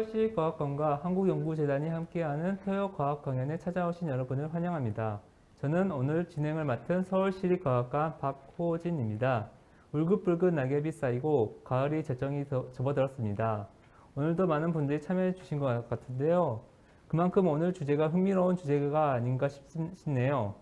서울시립과학관과 한국연구재단이 함께하는 토요과학 강연에 찾아오신 여러분을 환영합니다. 저는 오늘 진행을 맡은 서울시립과학관 박호진입니다. 울긋불긋 낙엽이 쌓이고 가을이 재정이 접어들었습니다. 오늘도 많은 분들이 참여해 주신 것 같은데요. 그만큼 오늘 주제가 흥미로운 주제가 아닌가 싶네요.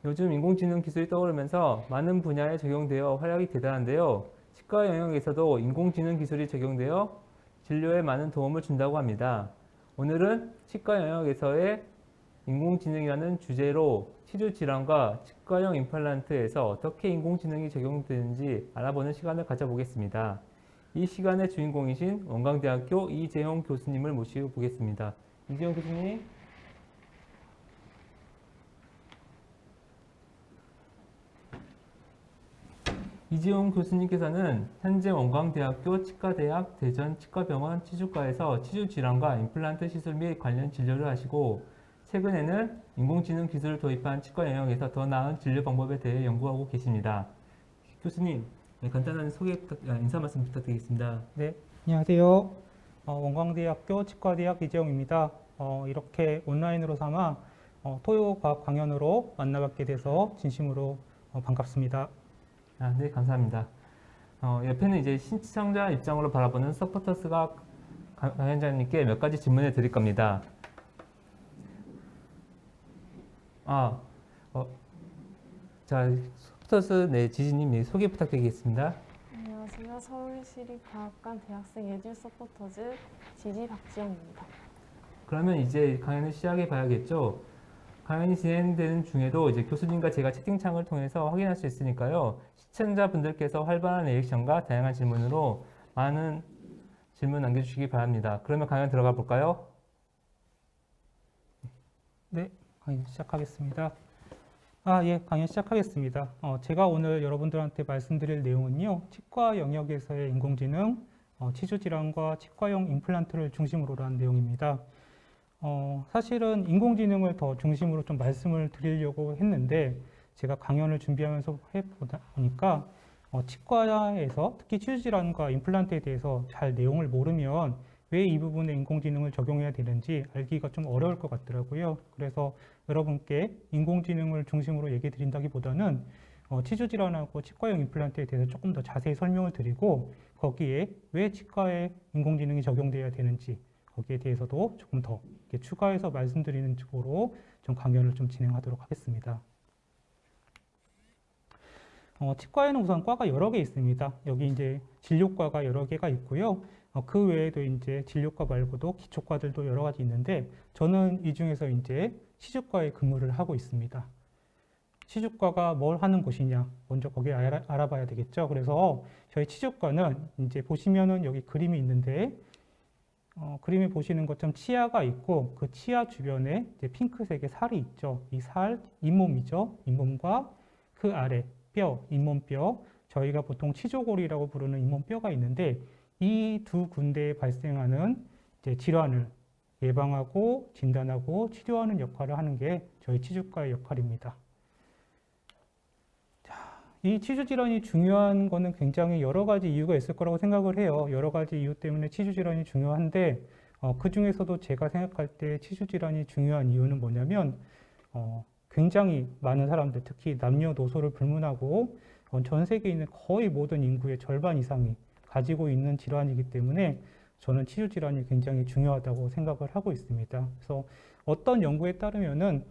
요즘 인공지능 기술이 떠오르면서 많은 분야에 적용되어 활약이 대단한데요. 치과 영역에서도 인공지능 기술이 적용되어 진료에 많은 도움을 준다고 합니다. 오늘은 치과 영역에서의 인공지능이라는 주제로 치주 질환과 치과용 임플란트에서 어떻게 인공지능이 적용되는지 알아보는 시간을 가져보겠습니다. 이 시간의 주인공이신 원광대학교 이재용 교수님을 모시고 보겠습니다. 이재용 교수님. 이재용 교수님께서는 현재 원광대학교 치과대학 대전치과병원 치주과에서 치주질환과 임플란트 시술 및 관련 진료를 하시고 최근에는 인공지능 기술을 도입한 치과 영역에서 더 나은 진료 방법에 대해 연구하고 계십니다. 교수님, 간단한 인사 말씀 부탁드리겠습니다. 네, 안녕하세요. 원광대학교 치과대학 이재용입니다. 이렇게 온라인으로 삼아 토요과학 강연으로 만나뵙게 돼서 진심으로 반갑습니다. 네, 감사합니다. 옆에는 이제 신청자 입장으로 바라보는 서포터스가 강연자님께 몇 가지 질문을 드릴 겁니다. 자, 서포터스 지지님 소개 부탁드리겠습니다. 안녕하세요. 서울시립과학관 대학생 예질 서포터즈 지지 박지영입니다. 그러면 이제 강연을 시작해 봐야겠죠? 강연이 진행되는 중에도 이제 교수님과 제가 채팅창을 통해서 확인할 수 있으니까요. 시청자분들께서 활발한 리액션과 다양한 질문으로 많은 질문 남겨주시기 바랍니다. 그러면 강연 들어가 볼까요? 네, 강연 시작하겠습니다. 예, 강연 시작하겠습니다. 제가 오늘 여러분들한테 말씀드릴 내용은요. 치과 영역에서의 인공지능, 치주질환과 치과용 임플란트를 중심으로 한 내용입니다. 사실은 인공지능을 더 중심으로 좀 말씀을 드리려고 했는데 제가 강연을 준비하면서 해보니까 치과에서 특히 치주질환과 임플란트에 대해서 잘 내용을 모르면 왜 이 부분에 인공지능을 적용해야 되는지 알기가 좀 어려울 것 같더라고요. 그래서 여러분께 인공지능을 중심으로 얘기 드린다기보다는 치주질환하고 치과용 임플란트에 대해서 조금 더 자세히 설명을 드리고 거기에 왜 치과에 인공지능이 적용돼야 되는지 거기에 대해서도 조금 더 추가해서 말씀드리는 쪽으로 좀 강연을 좀 진행하도록 하겠습니다. 치과에는 우선 과가 여러 개 있습니다. 여기 이제 진료과가 여러 개가 있고요. 그 외에도 이제 진료과 말고도 기초과들도 여러 가지 있는데 저는 이 중에서 이제 치주과에 근무를 하고 있습니다. 치주과가 뭘 하는 곳이냐? 먼저 거기 알아봐야 되겠죠. 그래서 저희 치주과는 이제 보시면은 여기 그림이 있는데 그림에 보시는 것처럼 치아가 있고 그 치아 주변에 이제 핑크색의 살이 있죠. 이 살, 잇몸이죠. 잇몸과 그 아래 뼈, 잇몸뼈, 저희가 보통 치조골이라고 부르는 잇몸뼈가 있는데 이 두 군데에 발생하는 이제 질환을 예방하고 진단하고 치료하는 역할을 하는 게 저희 치주과의 역할입니다. 이 치주질환이 중요한 거는 굉장히 여러 가지 이유가 있을 거라고 생각을 해요. 여러 가지 이유 때문에 치주질환이 중요한데 그 중에서도 제가 생각할 때 치주질환이 중요한 이유는 뭐냐면 굉장히 많은 사람들, 특히 남녀노소를 불문하고 전 세계에 있는 거의 모든 인구의 절반 이상이 가지고 있는 질환이기 때문에 저는 치주질환이 굉장히 중요하다고 생각을 하고 있습니다. 그래서 어떤 연구에 따르면은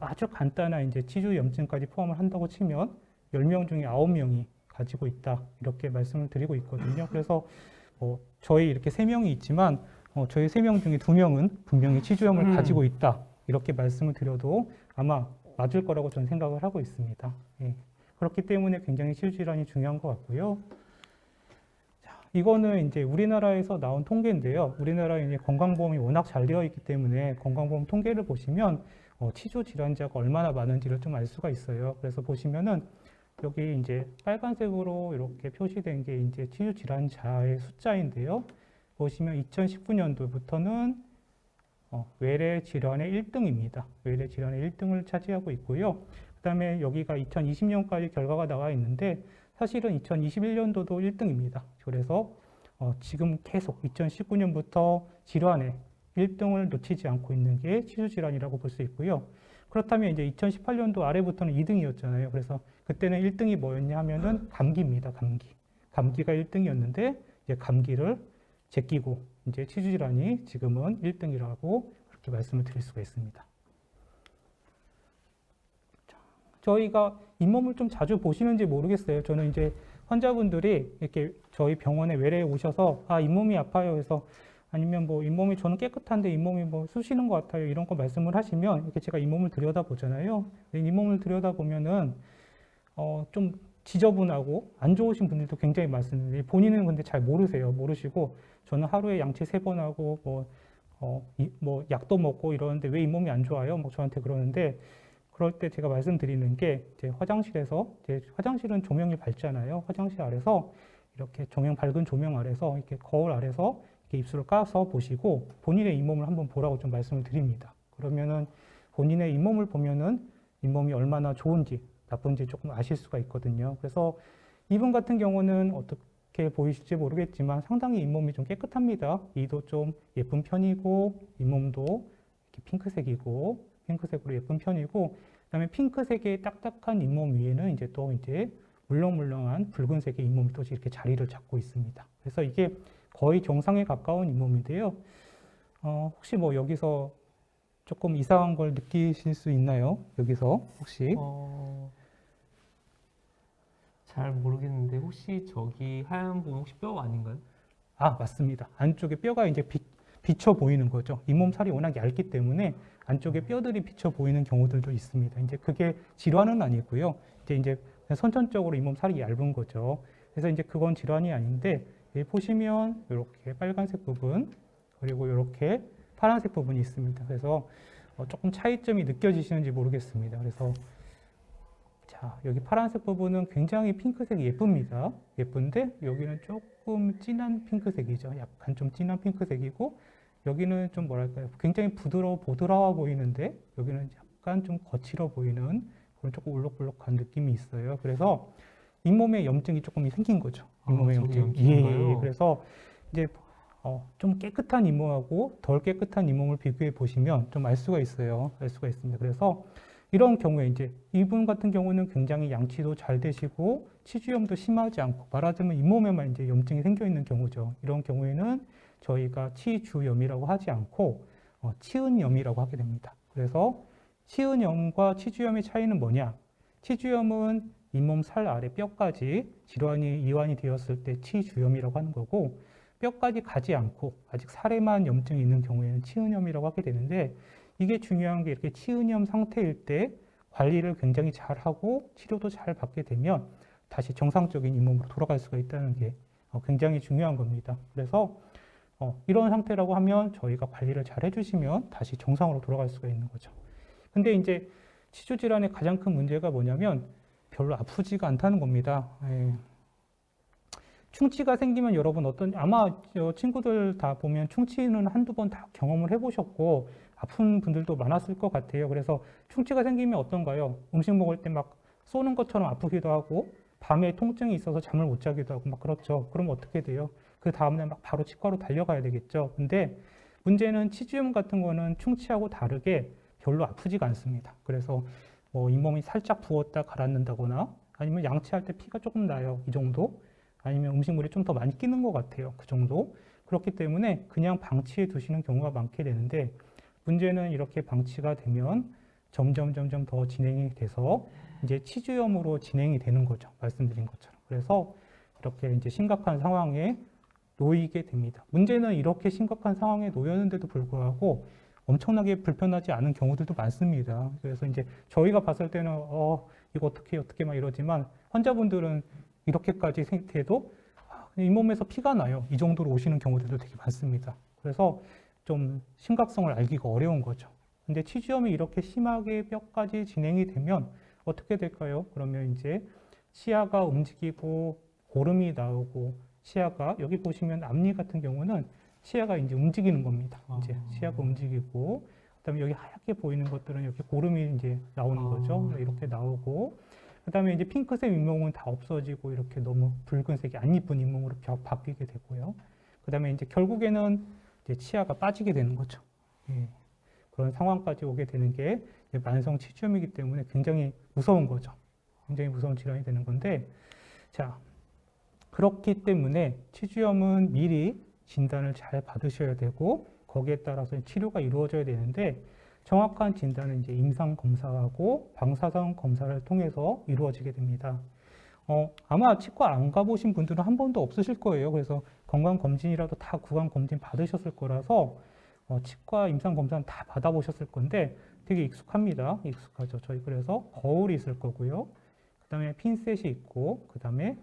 아주 간단한 이제 치주염증까지 포함을 한다고 치면 10명 중에 9명이 가지고 있다. 이렇게 말씀을 드리고 있거든요. 그래서 저희 이렇게 3명이 있지만 저희 3명 중에 2명은 분명히 치주염을 가지고 있다. 이렇게 말씀을 드려도 아마 맞을 거라고 저는 생각을 하고 있습니다. 예. 그렇기 때문에 굉장히 치주질환이 중요한 것 같고요. 이거는 이제 우리나라에서 나온 통계인데요. 우리나라에 이제 건강보험이 워낙 잘 되어 있기 때문에 건강보험 통계를 보시면 치주 질환자가 얼마나 많은지를 좀 알 수가 있어요. 그래서 보시면은 여기 이제 빨간색으로 이렇게 표시된 게 이제 치주 질환자의 숫자인데요. 보시면 2019년도부터는 외래 질환의 1등입니다. 외래 질환의 1등을 차지하고 있고요. 그 다음에 여기가 2020년까지 결과가 나와 있는데 사실은 2021년도도 1등입니다. 그래서 지금 계속 2019년부터 질환에 1등을 놓치지 않고 있는 게 치주 질환이라고 볼 수 있고요. 그렇다면 이제 2018년도 아래부터는 2등이었잖아요. 그래서 그때는 1등이 뭐였냐 하면은 감기입니다. 감기. 감기가 1등이었는데 이제 감기를 제끼고 이제 치주 질환이 지금은 1등이라고 그렇게 말씀을 드릴 수가 있습니다. 저희가 잇몸을 좀 자주 보시는지 모르겠어요. 저는 이제 환자분들이 이렇게 저희 병원에 외래에 오셔서 잇몸이 아파요 해서 아니면 뭐 잇몸이 저는 깨끗한데 잇몸이 뭐 쑤시는 것 같아요 이런 거 말씀을 하시면 이렇게 제가 잇몸을 들여다 보잖아요. 잇몸을 들여다 보면은 좀 지저분하고 안 좋으신 분들도 굉장히 많습니다. 본인은 근데 잘 모르시고 저는 하루에 양치 3번 하고 뭐 약도 먹고 이러는데 왜 잇몸이 안 좋아요? 뭐 저한테 그러는데 그럴 때 제가 말씀드리는 게 이제 화장실은 조명이 밝잖아요. 화장실 아래서 이렇게 밝은 조명 아래서 이렇게 거울 아래서 이렇게 입술을 까서 보시고 본인의 잇몸을 한번 보라고 좀 말씀을 드립니다. 그러면은 본인의 잇몸을 보면은 잇몸이 얼마나 좋은지 나쁜지 조금 아실 수가 있거든요. 그래서 이분 같은 경우는 어떻게 보이실지 모르겠지만 상당히 잇몸이 좀 깨끗합니다. 이도 좀 예쁜 편이고 잇몸도 이렇게 핑크색으로 예쁜 편이고 그다음에 핑크색의 딱딱한 잇몸 위에는 이제 물렁물렁한 붉은색의 잇몸이 또 이렇게 자리를 잡고 있습니다. 그래서 이게 거의 정상에 가까운 잇몸인데요. 혹시 뭐 여기서 조금 이상한 걸 느끼실 수 있나요? 여기서 혹시? 잘 모르겠는데 혹시 저기 하얀 부분 혹시 뼈 아닌가요? 맞습니다. 안쪽에 뼈가 이제 비쳐 보이는 거죠. 잇몸 살이 워낙 얇기 때문에 안쪽에 뼈들이 비쳐 보이는 경우들도 있습니다. 이제 그게 질환은 아니고요. 이제 선천적으로 잇몸 살이 얇은 거죠. 그래서 이제 그건 질환이 아닌데 여기 보시면 이렇게 빨간색 부분 그리고 이렇게 파란색 부분이 있습니다. 그래서 조금 차이점이 느껴지시는지 모르겠습니다. 그래서 자, 여기 파란색 부분은 굉장히 핑크색이 예쁩니다. 예쁜데 여기는 조금 진한 핑크색이죠. 약간 좀 진한 핑크색이고 여기는 좀 뭐랄까요? 굉장히 보드라워 보이는데 여기는 약간 좀 거칠어 보이는 그런 조금 울럭불럭한 느낌이 있어요. 그래서 잇몸에 염증이 조금 생긴 거죠. 잇몸에 염증. 예. 그래서 이제 좀 깨끗한 잇몸하고 덜 깨끗한 잇몸을 비교해 보시면 좀 알 수가 있어요. 알 수가 있습니다. 그래서 이런 경우에 이제 이분 같은 경우는 굉장히 양치도 잘 되시고 치주염도 심하지 않고 말하자면 잇몸에만 이제 염증이 생겨 있는 경우죠. 이런 경우에는 저희가 치주염이라고 하지 않고 치은염이라고 하게 됩니다. 그래서 치은염과 치주염의 차이는 뭐냐? 치주염은 잇몸 살 아래 뼈까지 질환이 이완이 되었을 때 치주염이라고 하는 거고 뼈까지 가지 않고 아직 살에만 염증이 있는 경우에는 치은염이라고 하게 되는데 이게 중요한 게 이렇게 치은염 상태일 때 관리를 굉장히 잘하고 치료도 잘 받게 되면 다시 정상적인 잇몸으로 돌아갈 수가 있다는 게 굉장히 중요한 겁니다. 그래서 이런 상태라고 하면 저희가 관리를 잘 해주시면 다시 정상으로 돌아갈 수가 있는 거죠. 근데 이제 치주 질환의 가장 큰 문제가 뭐냐면 별로 아프지가 않다는 겁니다. 충치가 생기면 여러분 아마 친구들 다 보면 충치는 한두 번 다 경험을 해보셨고 아픈 분들도 많았을 것 같아요. 그래서 충치가 생기면 어떤가요? 음식 먹을 때 막 쏘는 것처럼 아프기도 하고 밤에 통증이 있어서 잠을 못 자기도 하고 막 그렇죠. 그럼 어떻게 돼요? 그 다음날 막 바로 치과로 달려가야 되겠죠. 근데 문제는 치주염 같은 거는 충치하고 다르게 별로 아프지가 않습니다. 그래서 뭐 잇몸이 살짝 부었다 가라앉는다거나 아니면 양치할 때 피가 조금 나요. 이 정도. 아니면 음식물이 좀 더 많이 끼는 것 같아요. 그 정도. 그렇기 때문에 그냥 방치해 두시는 경우가 많게 되는데 문제는 이렇게 방치가 되면 점점 더 진행이 돼서 이제 치주염으로 진행이 되는 거죠. 말씀드린 것처럼. 그래서 이렇게 이제 심각한 상황에 놓이게 됩니다. 문제는 이렇게 심각한 상황에 놓였는데도 불구하고 엄청나게 불편하지 않은 경우들도 많습니다. 그래서 이제 저희가 봤을 때는 이거 어떻게 막 이러지만 환자분들은 이렇게까지 돼도 잇몸에서 피가 나요. 이 정도로 오시는 경우들도 되게 많습니다. 그래서 좀 심각성을 알기가 어려운 거죠. 근데 치주염이 이렇게 심하게 뼈까지 진행이 되면 어떻게 될까요? 그러면 이제 치아가 움직이고 고름이 나오고 치아가 여기 보시면 앞니 같은 경우는 치아가 이제 움직이는 겁니다. 이제 치아가 움직이고 그다음에 여기 하얗게 보이는 것들은 이렇게 고름이 이제 나오는 거죠. 이렇게 나오고 그다음에 이제 핑크색 잇몸은 다 없어지고 이렇게 너무 붉은색이 안 이쁜 잇몸으로 바뀌게 되고요. 그다음에 이제 결국에는 이제 치아가 빠지게 되는 거죠. 예. 그런 상황까지 오게 되는 게 이제 만성 치주염이기 때문에 굉장히 무서운 거죠. 굉장히 무서운 질환이 되는 건데, 자, 그렇기 때문에 치주염은 미리 진단을 잘 받으셔야 되고 거기에 따라서 치료가 이루어져야 되는데 정확한 진단은 이제 임상 검사하고 방사선 검사를 통해서 이루어지게 됩니다. 아마 치과 안 가보신 분들은 한 번도 없으실 거예요. 그래서 건강검진이라도 다 구강검진 받으셨을 거라서 치과 임상검사는 다 받아보셨을 건데 되게 익숙합니다. 익숙하죠. 저희 그래서 거울이 있을 거고요. 그 다음에 핀셋이 있고, 그 다음에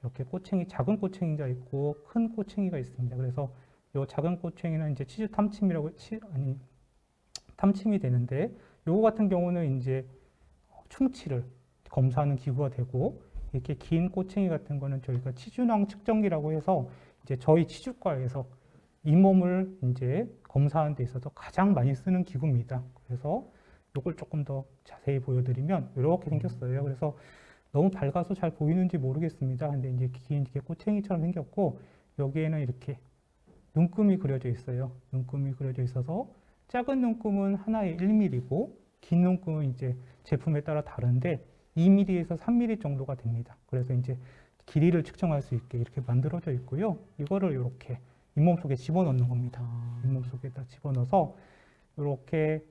이렇게 꼬챙이, 작은 꼬챙이가 있고, 큰 꼬챙이가 있습니다. 그래서 이 작은 꼬챙이는 이제 치주 탐침이라고, 탐침이 되는데, 요거 같은 경우는 이제 충치를 검사하는 기구가 되고, 이렇게 긴 꼬챙이 같은 거는 저희가 치주낭 측정기라고 해서 이제 저희 치주과에서 잇몸을 이제 검사하는 데 있어서 가장 많이 쓰는 기구입니다. 그래서 이걸 조금 더 자세히 보여드리면 이렇게 생겼어요. 그래서 너무 밝아서 잘 보이는지 모르겠습니다. 근데 이제 긴 이렇게 꼬챙이처럼 생겼고 여기에는 이렇게 눈금이 그려져 있어요. 눈금이 그려져 있어서 작은 눈금은 하나에 1mm고 긴 눈금은 이제 제품에 따라 다른데 2mm에서 3mm 정도가 됩니다. 그래서 이제 길이를 측정할 수 있게 이렇게 만들어져 있고요. 이거를 이렇게 잇몸 속에 집어넣는 겁니다. 잇몸 속에다 집어넣어서 이렇게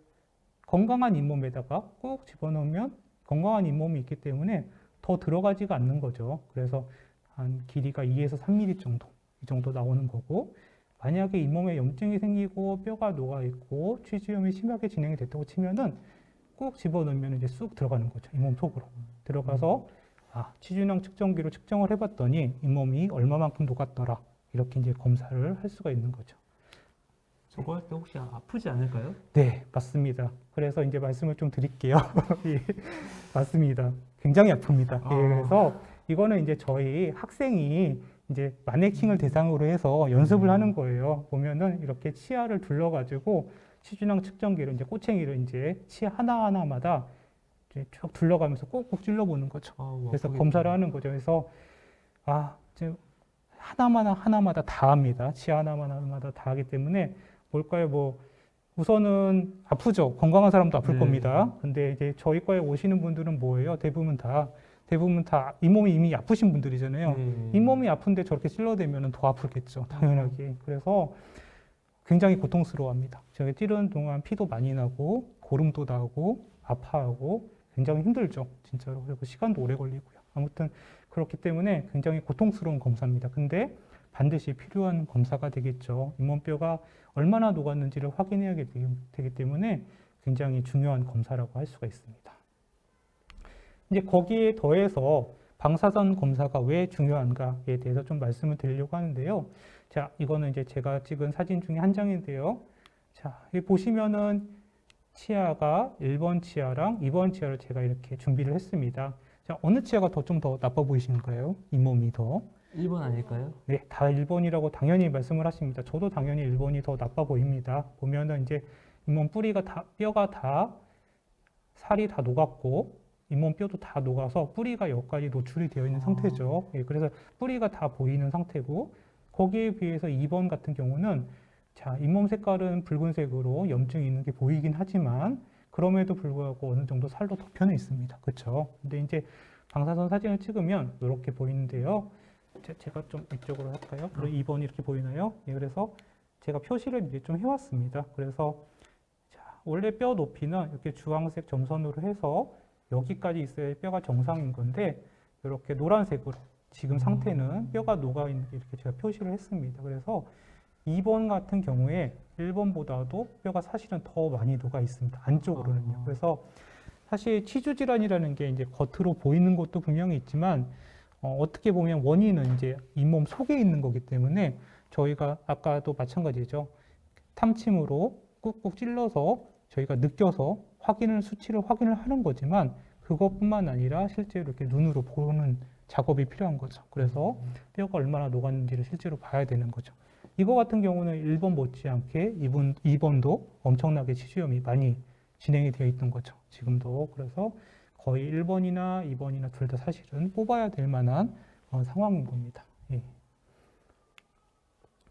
건강한 잇몸에다가 꼭 집어넣으면 건강한 잇몸이 있기 때문에 더 들어가지가 않는 거죠. 그래서 한 길이가 2에서 3mm 정도, 이 정도 나오는 거고, 만약에 잇몸에 염증이 생기고 뼈가 녹아 있고 치주염이 심하게 진행이 됐다고 치면은 꼭 집어넣으면 이제 쑥 들어가는 거죠. 잇몸 속으로 들어가서 치주낭 측정기로 측정을 해봤더니 잇몸이 얼마만큼 녹았더라. 이렇게 이제 검사를 할 수가 있는 거죠. 저거 할 때 혹시 아프지 않을까요? 네, 맞습니다. 그래서 이제 말씀을 좀 드릴게요. 예, 맞습니다. 굉장히 아픕니다. 예, 그래서 이거는 이제 저희 학생이 이제 마네킹을 대상으로 해서 연습을 하는 거예요. 보면은 이렇게 치아를 둘러가지고 치주낭 측정기로 이제 꼬챙이를 이제 치아 하나하나마다 이제 쭉 둘러가면서 꼭꼭 찔러보는 거죠. 그래서 검사를 하는 거죠. 그래서 이제 하나마다 다 합니다. 치아 하나마다 다 하기 때문에 뭘까요? 뭐 우선은 아프죠. 건강한 사람도 아플 네. 겁니다. 근데 이제 저희 과에 오시는 분들은 뭐예요? 대부분 다 잇몸이 이미 아프신 분들이잖아요. 잇몸이 아픈데 저렇게 찔러대면 더 아프겠죠. 당연하게. 그래서 굉장히 고통스러워합니다. 저희 찌르는 동안 피도 많이 나고 고름도 나고 아파하고 굉장히 힘들죠. 진짜로. 그리고 시간도 오래 걸리고요. 아무튼 그렇기 때문에 굉장히 고통스러운 검사입니다. 근데 반드시 필요한 검사가 되겠죠. 잇몸뼈가 얼마나 녹았는지를 확인해야 되기 때문에 굉장히 중요한 검사라고 할 수가 있습니다. 이제 거기에 더해서 방사선 검사가 왜 중요한가에 대해서 좀 말씀을 드리려고 하는데요. 자, 이거는 이제 제가 찍은 사진 중에 한 장인데요. 자, 여기 보시면은 치아가 1번 치아랑 2번 치아를 제가 이렇게 준비를 했습니다. 자, 어느 치아가 좀 더 나빠 보이시는가요? 잇몸이 더. 1번 아닐까요? 네, 다 1번이라고 당연히 말씀을 하십니다. 저도 당연히 1번이 더 나빠 보입니다. 보면은 이제 잇몸 뿌리가 뼈가 다, 살이 다 녹았고, 잇몸 뼈도 다 녹아서 뿌리가 여기까지 노출이 되어 있는 상태죠. 예, 그래서 뿌리가 다 보이는 상태고, 거기에 비해서 2번 같은 경우는 자, 잇몸 색깔은 붉은색으로 염증이 있는 게 보이긴 하지만, 그럼에도 불구하고 어느 정도 살도 덮여져 있습니다. 그렇죠? 근데 이제 방사선 사진을 찍으면 이렇게 보이는데요. 제가 좀 이쪽으로 할까요? 2번이 이렇게 보이나요? 예, 그래서 제가 표시를 이제 좀 해왔습니다. 그래서 자, 원래 뼈 높이는 이렇게 주황색 점선으로 해서 여기까지 있어야 뼈가 정상인 건데 이렇게 노란색으로 지금 상태는 뼈가 녹아 있는 게 이렇게 제가 표시를 했습니다. 그래서 2번 같은 경우에 1번보다도 뼈가 사실은 더 많이 녹아 있습니다. 안쪽으로는요. 그래서 사실 치주 질환이라는 게 이제 겉으로 보이는 것도 분명히 있지만 어떻게 보면 원인은 이제 잇몸 속에 있는 거기 때문에 저희가 아까도 마찬가지죠. 탐침으로 꾹꾹 찔러서 저희가 느껴서 수치를 확인을 하는 거지만 그것뿐만 아니라 실제로 이렇게 눈으로 보는 작업이 필요한 거죠. 그래서 뼈가 얼마나 녹았는지를 실제로 봐야 되는 거죠. 이거 같은 경우는 1번 못지않게 2번도 엄청나게 치주염이 많이 진행이 되어 있던 거죠. 지금도. 그래서 거의 1번이나 2번이나 둘 다 사실은 뽑아야 될 만한 상황인 겁니다. 예.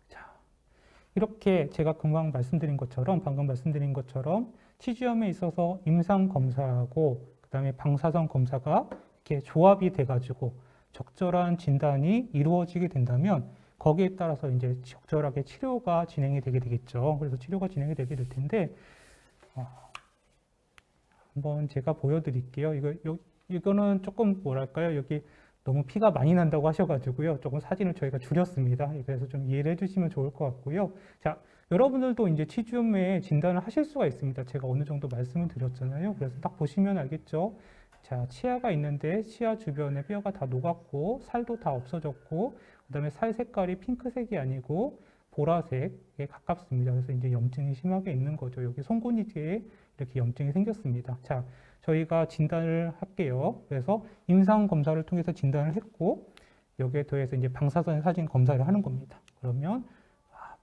자, 이렇게 제가 금방 말씀드린 것처럼, 방금 말씀드린 것처럼 치주염에 있어서 임상 검사하고 그다음에 방사선 검사가 이렇게 조합이 돼가지고 적절한 진단이 이루어지게 된다면 거기에 따라서 이제 적절하게 치료가 진행이 되게 되겠죠. 그래서 치료가 진행이 되게 될 텐데 한번 제가 보여드릴게요. 이거는 조금 뭐랄까요? 여기 너무 피가 많이 난다고 하셔가지고요. 조금 사진을 저희가 줄였습니다. 그래서 좀 이해를 해주시면 좋을 것 같고요. 자, 여러분들도 이제 치주염에 진단을 하실 수가 있습니다. 제가 어느 정도 말씀을 드렸잖아요. 그래서 딱 보시면 알겠죠. 자, 치아가 있는데 치아 주변에 뼈가 다 녹았고 살도 다 없어졌고 그다음에 살 색깔이 핑크색이 아니고 보라색에 가깝습니다. 그래서 이제 염증이 심하게 있는 거죠. 여기 송곳니에 이렇게 염증이 생겼습니다. 자, 저희가 진단을 할게요. 그래서 임상 검사를 통해서 진단을 했고 여기에 더해서 이제 방사선 사진 검사를 하는 겁니다. 그러면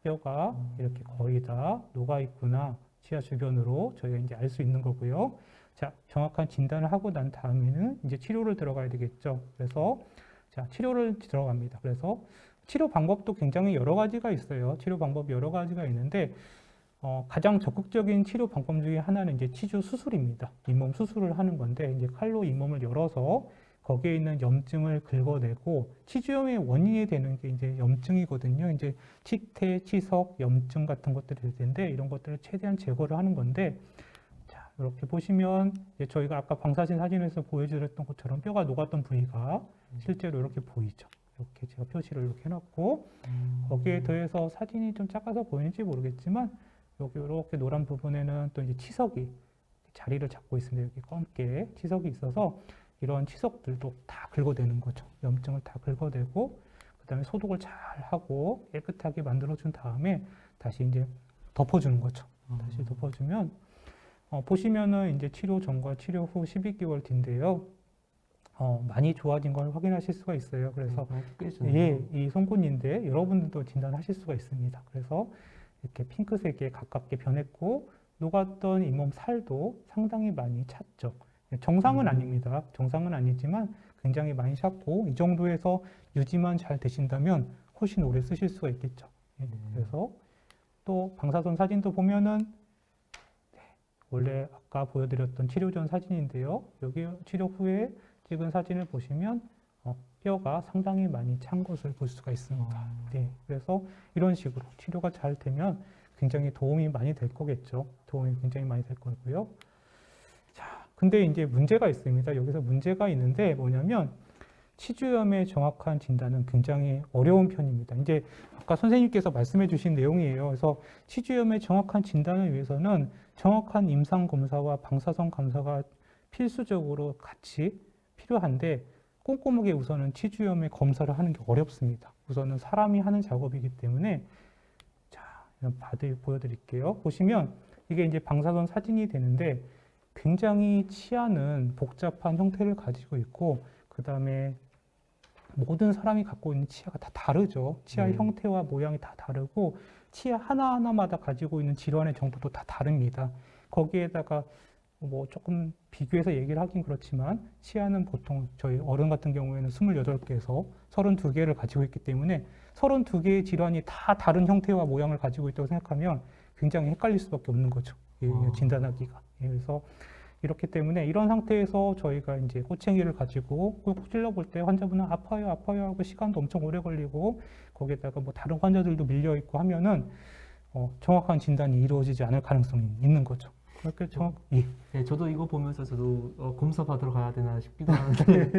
뼈가 이렇게 거의 다 녹아 있구나. 치아 주변으로 저희가 이제 알 수 있는 거고요. 자, 정확한 진단을 하고 난 다음에는 이제 치료를 들어가야 되겠죠. 그래서 자, 치료를 들어갑니다. 그래서 치료 방법도 굉장히 여러 가지가 있어요. 치료 방법이 여러 가지가 있는데 가장 적극적인 치료 방법 중에 하나는 이제 치주 수술입니다. 잇몸 수술을 하는 건데 이제 칼로 잇몸을 열어서 거기에 있는 염증을 긁어내고 치주염의 원인이 되는 게 이제 염증이거든요. 이제 치태, 치석, 염증 같은 것들이 될 텐데 이런 것들을 최대한 제거를 하는 건데 자, 이렇게 보시면 이제 저희가 아까 방사선 사진에서 보여드렸던 것처럼 뼈가 녹았던 부위가 실제로 이렇게 보이죠. 이렇게 제가 표시를 이렇게 해놨고 거기에 더해서 사진이 좀 작아서 보이는지 모르겠지만 여기 이렇게 노란 부분에는 또 이제 치석이 자리를 잡고 있습니다. 여기 검게 치석이 있어서 이런 치석들도 다 긁어내는 거죠. 염증을 다 긁어내고 그다음에 소독을 잘 하고 깨끗하게 만들어준 다음에 다시 이제 덮어주는 거죠. 다시 덮어주면 보시면은 이제 치료 전과 치료 후 12개월 뒤인데요. 많이 좋아진 걸 확인하실 수가 있어요. 그래서 이 송곳니인데 여러분들도 진단하실 수가 있습니다. 그래서 이렇게 핑크색에 가깝게 변했고 녹았던 잇몸 살도 상당히 많이 찼죠. 정상은 아닙니다. 정상은 아니지만 굉장히 많이 찼고 이 정도에서 유지만 잘 되신다면 훨씬 오래 쓰실 수가 있겠죠. 그래서 또 방사선 사진도 보면은 원래 아까 보여드렸던 치료 전 사진인데요. 여기 치료 후에 찍은 사진을 보시면 뼈가 상당히 많이 찬 것을 볼 수가 있습니다. 네, 그래서 이런 식으로 치료가 잘 되면 굉장히 도움이 많이 될 거겠죠. 도움이 굉장히 많이 될 거고요. 자, 근데 이제 문제가 있습니다. 여기서 문제가 있는데 뭐냐면 치주염의 정확한 진단은 굉장히 어려운 편입니다. 이제 아까 선생님께서 말씀해 주신 내용이에요. 그래서 치주염의 정확한 진단을 위해서는 정확한 임상 검사와 방사선 검사가 필수적으로 같이 필요한데 꼼꼼하게 우선은 치주염의 검사를 하는 게 어렵습니다. 우선은 사람이 하는 작업이기 때문에 자, 보여드릴게요. 보시면 이게 이제 방사선 사진이 되는데 굉장히 치아는 복잡한 형태를 가지고 있고 그 다음에 모든 사람이 갖고 있는 치아가 다 다르죠. 치아의 형태와 모양이 다 다르고 치아 하나하나마다 가지고 있는 질환의 정도도 다 다릅니다. 거기에다가 뭐 조금 비교해서 얘기를 하긴 그렇지만 치아는 보통 저희 어른 같은 경우에는 28개에서 32개를 가지고 있기 때문에 32개의 질환이 다 다른 형태와 모양을 가지고 있다고 생각하면 굉장히 헷갈릴 수밖에 없는 거죠. 진단하기가. 그래서 이렇기 때문에 이런 상태에서 저희가 이제 꼬챙이를 가지고 꾹 찔러볼 때 환자분은 아파요 하고 시간도 엄청 오래 걸리고 거기에다가 뭐 다른 환자들도 밀려 있고 하면은 정확한 진단이 이루어지지 않을 가능성이 있는 거죠. 그렇게 네, 저도 이거 보면서 저도 검사 받으러 가야 되나 싶기도 하는데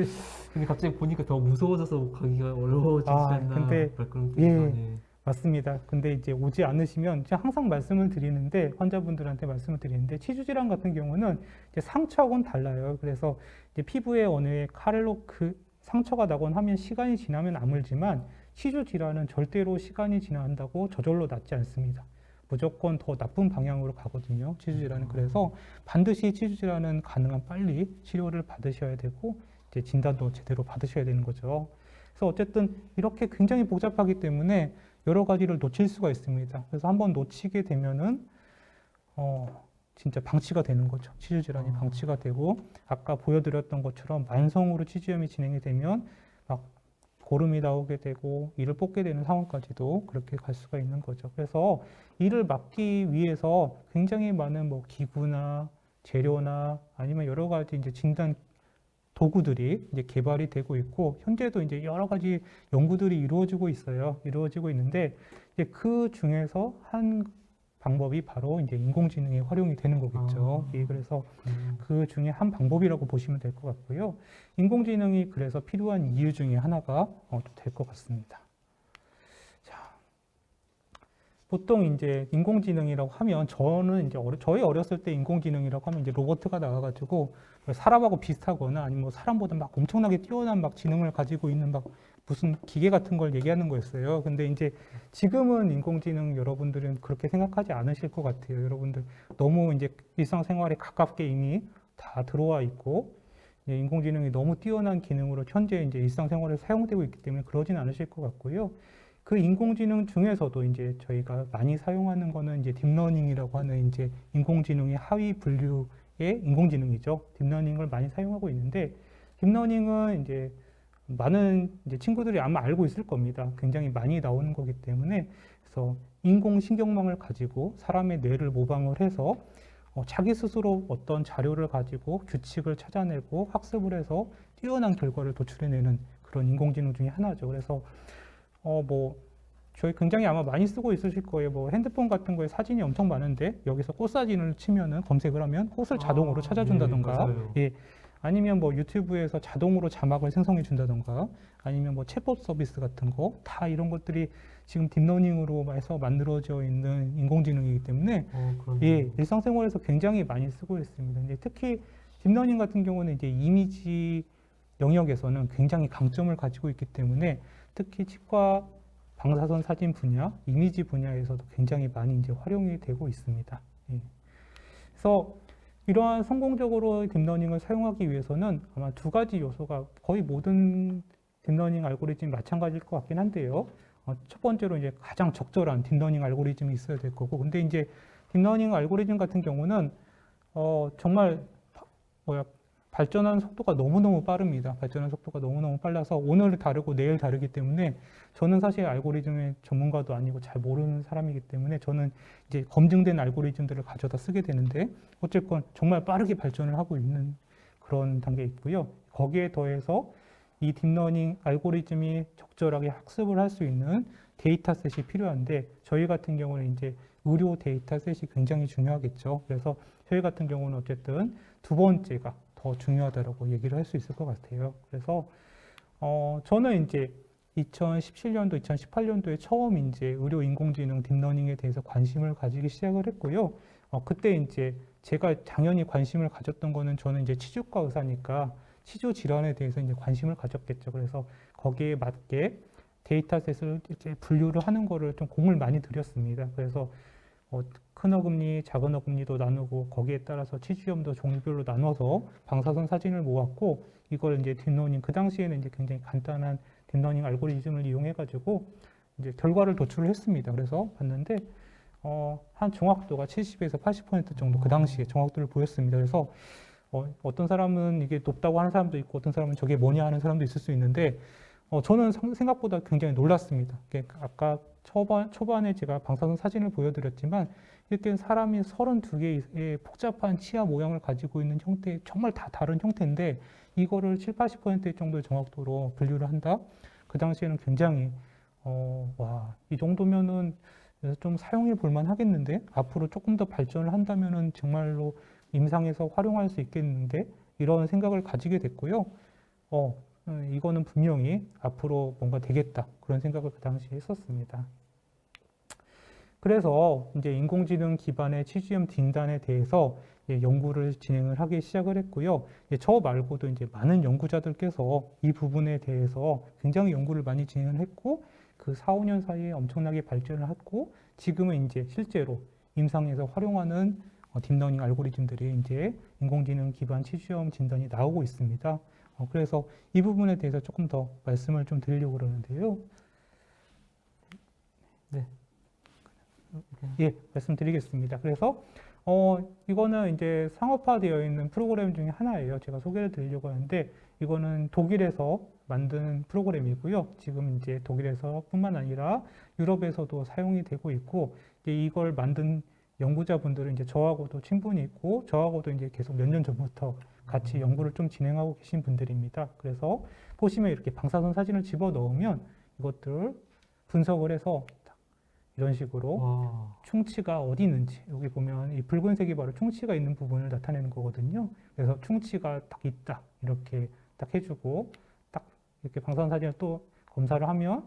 근데 갑자기 보니까 더 무서워져서 가기가 어려워지지 않나 근데 그런 예, 맞습니다. 근데 이제 오지 않으시면 제가 항상 말씀을 드리는데 환자분들한테 말씀을 드리는데 치주질환 같은 경우는 이제 상처하고는 달라요. 그래서 이제 피부에 어느 칼로 그 상처가 나곤 하면 시간이 지나면 아물지만 치주질환은 절대로 시간이 지나간다고 저절로 낫지 않습니다. 무조건 더 나쁜 방향으로 가거든요. 치주질환은. 그래서 반드시 치주질환은 가능한 빨리 치료를 받으셔야 되고 이제 진단도 제대로 받으셔야 되는 거죠. 그래서 어쨌든 이렇게 굉장히 복잡하기 때문에 여러 가지를 놓칠 수가 있습니다. 그래서 한번 놓치게 되면은 진짜 방치가 되는 거죠. 치주질환이 방치가 되고 아까 보여드렸던 것처럼 만성으로 치주염이 진행이 되면 막 고름이 나오게 되고 이를 뽑게 되는 상황까지도 그렇게 갈 수가 있는 거죠. 그래서 이를 막기 위해서 굉장히 많은 뭐 기구나 재료나 아니면 여러 가지 이제 진단 도구들이 이제 개발이 되고 있고 현재도 이제 여러 가지 연구들이 이루어지고 있어요. 이루어지고 있는데 이제 그 중에서 한 방법이 바로 이제 인공지능이 활용이 되는 거겠죠. 예, 그래서 그 중에 한 방법이라고 보시면 될 것 같고요. 인공지능이 그래서 필요한 이유 중에 하나가 될 것 같습니다. 자, 보통 이제 인공지능이라고 하면 저는 이제 저희 어렸을 때 인공지능이라고 하면 이제 로봇가 나와가지고 사람하고 비슷하거나 아니면 뭐 사람보다 막 엄청나게 뛰어난 막 지능을 가지고 있는 막 무슨 기계 같은 걸 얘기하는 거였어요. 근데 이제 지금은 인공지능 여러분들은 그렇게 생각하지 않으실 것 같아요. 여러분들 너무 이제 일상생활에 가깝게 이미 다 들어와 있고 인공지능이 너무 뛰어난 기능으로 현재 이제 일상생활에 사용되고 있기 때문에 그러진 않으실 것 같고요. 그 인공지능 중에서도 이제 저희가 많이 사용하는 거는 이제 딥러닝이라고 하는 이제 인공지능의 하위 분류의 인공지능이죠. 딥러닝을 많이 사용하고 있는데 딥러닝은 이제 많은 이제 친구들이 아마 알고 있을 겁니다. 굉장히 많이 나오는 거기 때문에 그래서 인공신경망을 가지고 사람의 뇌를 모방을 해서 자기 스스로 어떤 자료를 가지고 규칙을 찾아내고 학습을 해서 뛰어난 결과를 도출해내는 그런 인공지능 중에 하나죠. 그래서 뭐 저희 굉장히 아마 많이 쓰고 있으실 거예요. 뭐 핸드폰 같은 거에 사진이 엄청 많은데 여기서 꽃 사진을 치면은 검색을 하면 꽃을 자동으로 찾아준다던가, 예, 아니면 뭐 유튜브에서 자동으로 자막을 생성해 준다던가, 아니면 뭐 챗봇 서비스 같은 거 다 이런 것들이 지금 딥러닝으로 해서 만들어져 있는 인공지능이기 때문에 예, 일상생활에서 굉장히 많이 쓰고 있습니다. 이제 특히 딥러닝 같은 경우는 이제 이미지 영역에서는 굉장히 강점을 가지고 있기 때문에 특히 치과 방사선 사진 분야, 이미지 분야에서도 굉장히 많이 이제 활용이 되고 있습니다. 예. 그래서 이러한 성공적으로 딥러닝을 사용하기 위해서는 아마 두 가지 요소가 거의 모든 딥러닝 알고리즘이 마찬가지일 것 같긴 한데요. 첫 번째로 이제 가장 적절한 딥러닝 알고리즘이 있어야 될 거고, 근데 이제 딥러닝 알고리즘 같은 경우는 정말 발전하는 속도가 너무너무 빠릅니다. 발전하는 속도가 너무너무 빨라서 오늘 다르고 내일 다르기 때문에 저는 사실 알고리즘의 전문가도 아니고 잘 모르는 사람이기 때문에 저는 이제 검증된 알고리즘들을 가져다 쓰게 되는데 어쨌건 정말 빠르게 발전을 하고 있는 그런 단계에 있고요. 거기에 더해서 이 딥러닝 알고리즘이 적절하게 학습을 할 수 있는 데이터셋이 필요한데 저희 같은 경우는 이제 의료 데이터셋이 굉장히 중요하겠죠. 그래서 저희 같은 경우는 어쨌든 두 번째가 더 중요하다고 얘기를 할 수 있을 것 같아요. 그래서 저는 이제 2017년도, 2018년도에 처음 이제 의료 인공지능 딥러닝에 대해서 관심을 가지기 시작을 했고요. 그때 이제 제가 당연히 관심을 가졌던 거는 저는 이제 치주과 의사니까 치주 질환에 대해서 이제 관심을 가졌겠죠. 그래서 거기에 맞게 데이터셋을 이렇게 분류를 하는 거를 좀 공을 많이 들였습니다. 그래서 큰 어금니, 작은 어금니도 나누고 거기에 따라서 치주염도 종류별로 나눠서 방사선 사진을 모았고 이걸 이제 딥러닝 그 당시에는 이제 굉장히 간단한 딥러닝 알고리즘을 이용해 가지고 이제 결과를 도출을 했습니다. 그래서 봤는데 한 정확도가 70에서 80% 정도 그 당시에 정확도를 보였습니다. 그래서 어떤 사람은 이게 높다고 하는 사람도 있고 어떤 사람은 저게 뭐냐 하는 사람도 있을 수 있는데 저는 생각보다 굉장히 놀랐습니다. 아까 초반에 제가 방사선 사진을 보여드렸지만 이렇게 사람이 32개의 복잡한 치아 모양을 가지고 있는 형태, 정말 다 다른 형태인데 이거를 7, 80% 정도의 정확도로 분류를 한다? 그 당시에는 굉장히 이 정도면은 좀 사용해 볼만 하겠는데 앞으로 조금 더 발전을 한다면은 정말로 임상에서 활용할 수 있겠는데 이런 생각을 가지게 됐고요. 이거는 분명히 앞으로 뭔가 되겠다. 그런 생각을 그 당시에 했었습니다. 그래서 이제 인공지능 기반의 치주염 진단에 대해서 연구를 진행을 하기 시작을 했고요. 저 말고도 이제 많은 연구자들께서 이 부분에 대해서 굉장히 연구를 많이 진행을 했고, 그 4, 5년 사이에 엄청나게 발전을 했고, 지금은 이제 실제로 임상에서 활용하는 딥러닝 알고리즘들이 이제 인공지능 기반 치주염 진단이 나오고 있습니다. 그래서 이 부분에 대해서 조금 더 말씀을 좀 드리려고 그러는데요. 네. 예, 말씀드리겠습니다. 그래서 이거는 이제 상업화되어 있는 프로그램 중에 하나예요. 제가 소개를 드리려고 하는데 이거는 독일에서 만든 프로그램이고요. 지금 이제 독일에서뿐만 아니라 유럽에서도 사용이 되고 있고, 이제 이걸 만든 연구자분들은 이제 저하고도 친분이 있고, 저하고도 이제 계속 몇 년 전부터 같이 연구를 좀 진행하고 계신 분들입니다. 그래서 보시면 이렇게 방사선 사진을 집어 넣으면 이것들을 분석을 해서 이런 식으로 와. 충치가 어디 있는지, 여기 보면 이 붉은색이 바로 충치가 있는 부분을 나타내는 거거든요. 그래서 충치가 딱 있다 이렇게 딱 해주고, 딱 이렇게 방사선 사진을 또 검사를 하면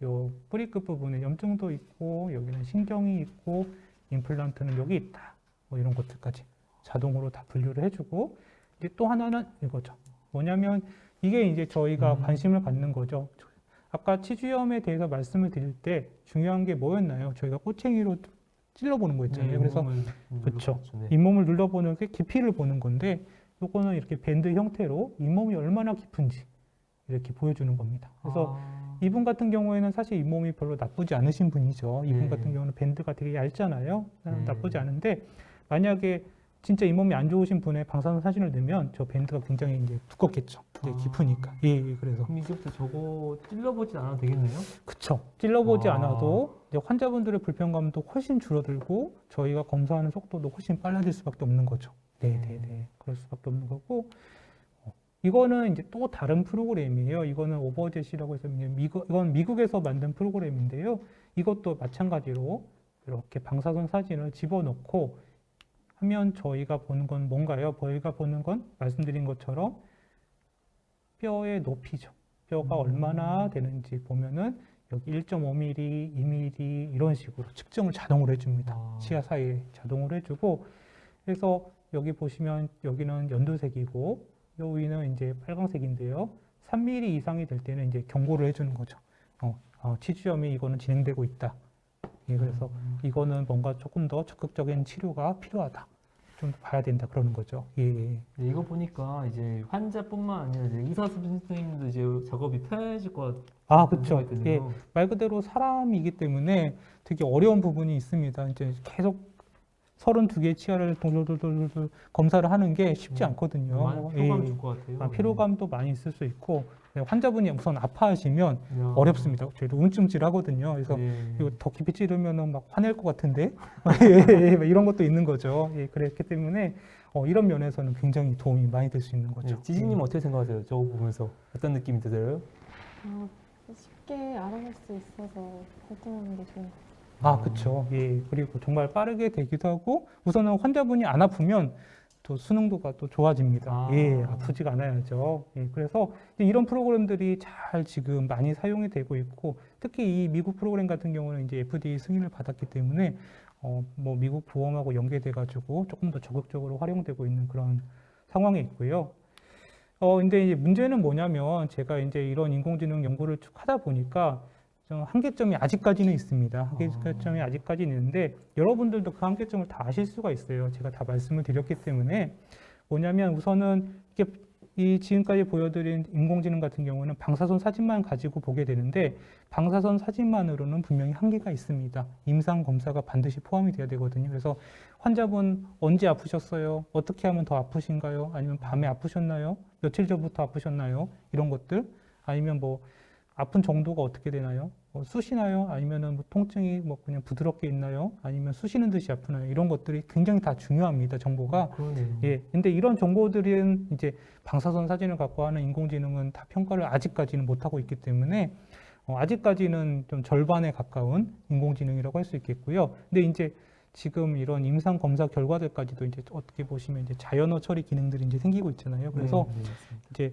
요 뿌리 끝 부분에 염증도 있고, 여기는 신경이 있고, 임플란트는 여기 있다, 뭐 이런 것들까지 자동으로 다 분류를 해주고, 이제 또 하나는 이거죠. 뭐냐면 이게 이제 저희가 관심을 갖는 거죠. 아까 치주염에 대해서 말씀을 드릴 때 중요한 게 뭐였나요? 저희가 꼬챙이로 찔러보는 거 있잖아요. 그래서 그렇죠. 네. 잇몸을 눌러보는 게 깊이를 보는 건데, 요거는 이렇게 밴드 형태로 잇몸이 얼마나 깊은지 이렇게 보여주는 겁니다. 그래서 이분 같은 경우에는 사실 잇몸이 별로 나쁘지 않으신 분이죠. 이분 네. 같은 경우는 밴드가 되게 얇잖아요. 나쁘지 않은데, 만약에 진짜 잇몸이 안 좋으신 분의 방사선 사진을 내면 저 밴드가 굉장히 이제 두껍겠죠. 이제 깊으니까. 예, 그래서. 그럼 이제부터 저거 찔러보진 않아도 되겠네요? 그쵸. 찔러보지 아. 않아도 이제 환자분들의 불편감도 훨씬 줄어들고, 저희가 검사하는 속도도 훨씬 빨라질 수밖에 없는 거죠. 네네네. 그럴 수밖에 없는 거고, 이거는 이제 또 다른 프로그램이에요. 이거는 오버젯이라고 해서 이건 미국에서 만든 프로그램인데요. 이것도 마찬가지로 이렇게 방사선 사진을 집어넣고 하면 저희가 보는 건 뭔가요? 저희가 보는 건 말씀드린 것처럼 뼈의 높이죠. 뼈가 얼마나 되는지 보면은 여기 1.5mm, 2mm 이런 식으로 측정을 자동으로 해줍니다. 치아 사이에 자동으로 해주고, 그래서 여기 보시면 여기는 연두색이고 요 위는 이제 빨강색인데요. 3mm 이상이 될 때는 이제 경고를 해주는 거죠. 치주염이 이거는 진행되고 있다. 예, 그래서 이거는 뭔가 조금 더 적극적인 치료가 필요하다. 좀 봐야 된다 그러는 거죠. 예. 네, 이거 보니까 이제 환자뿐만 아니라 이제 의사 선생님도 이제 작업이 편해질 것 같아요. 그렇죠. 예, 말 그대로 사람이기 때문에 되게 어려운 부분이 있습니다. 이제 계속 32개의 치아를 돌돌돌돌 검사를 하는 게 쉽지 않거든요. 많은 피로감 줄 것 같아요. 피로감도 많이 있을 수 있고, 환자분이 우선 아파하시면 야. 어렵습니다. 저희도 우울증질 하거든요. 그래서 예. 이거 더 깊이 찌르면은 막 화낼 것 같은데 예, 이런 것도 있는 거죠. 예, 그렇기 때문에 이런 면에서는 굉장히 도움이 많이 될 수 있는 거죠. 네, 지진님 어떻게 생각하세요? 저거 보면서 어떤 느낌이 드세요? 쉽게 알아볼 수 있어서 활동하는 게 좋은 것 같아요. 그렇죠. 예, 그리고 정말 빠르게 되기도 하고, 우선은 환자분이 안 아프면 또 수능도가 또 좋아집니다. 예, 아프지가 않아야죠. 예, 그래서 이런 프로그램들이 잘 지금 많이 사용이 되고 있고, 특히 이 미국 프로그램 같은 경우는 이제 FDA 승인을 받았기 때문에 뭐 미국 보험하고 연계돼-가지고 조금 더 적극적으로 활용되고 있는 그런 상황에 있고요. 근데 이제 문제는 뭐냐면, 제가 이제 이런 인공지능 연구를 쭉 하다 보니까 좀 한계점이 아직까지는 있습니다. 한계점이 아직까지는 있는데, 여러분들도 그 한계점을 다 아실 수가 있어요. 제가 다 말씀을 드렸기 때문에. 뭐냐면 우선은 이게 이 지금까지 보여드린 인공지능 같은 경우는 방사선 사진만 가지고 보게 되는데, 방사선 사진만으로는 분명히 한계가 있습니다. 임상 검사가 반드시 포함이 돼야 되거든요. 그래서 환자분 언제 아프셨어요? 어떻게 하면 더 아프신가요? 아니면 밤에 아프셨나요? 며칠 전부터 아프셨나요? 이런 것들. 아니면 뭐 아픈 정도가 어떻게 되나요? 쑤시나요? 아니면은 뭐 통증이 뭐 그냥 부드럽게 있나요? 아니면 쑤시는 듯이 아프나요? 이런 것들이 굉장히 다 중요합니다. 정보가. 그러네요. 예. 근데 이런 정보들은 이제 방사선 사진을 갖고 하는 인공지능은 다 평가를 아직까지는 못하고 있기 때문에 아직까지는 좀 절반에 가까운 인공지능이라고 할 수 있겠고요. 근데 이제 지금 이런 임상 검사 결과들까지도 이제 어떻게 보시면 이제 자연어 처리 기능들이 이제 생기고 있잖아요. 그래서 이제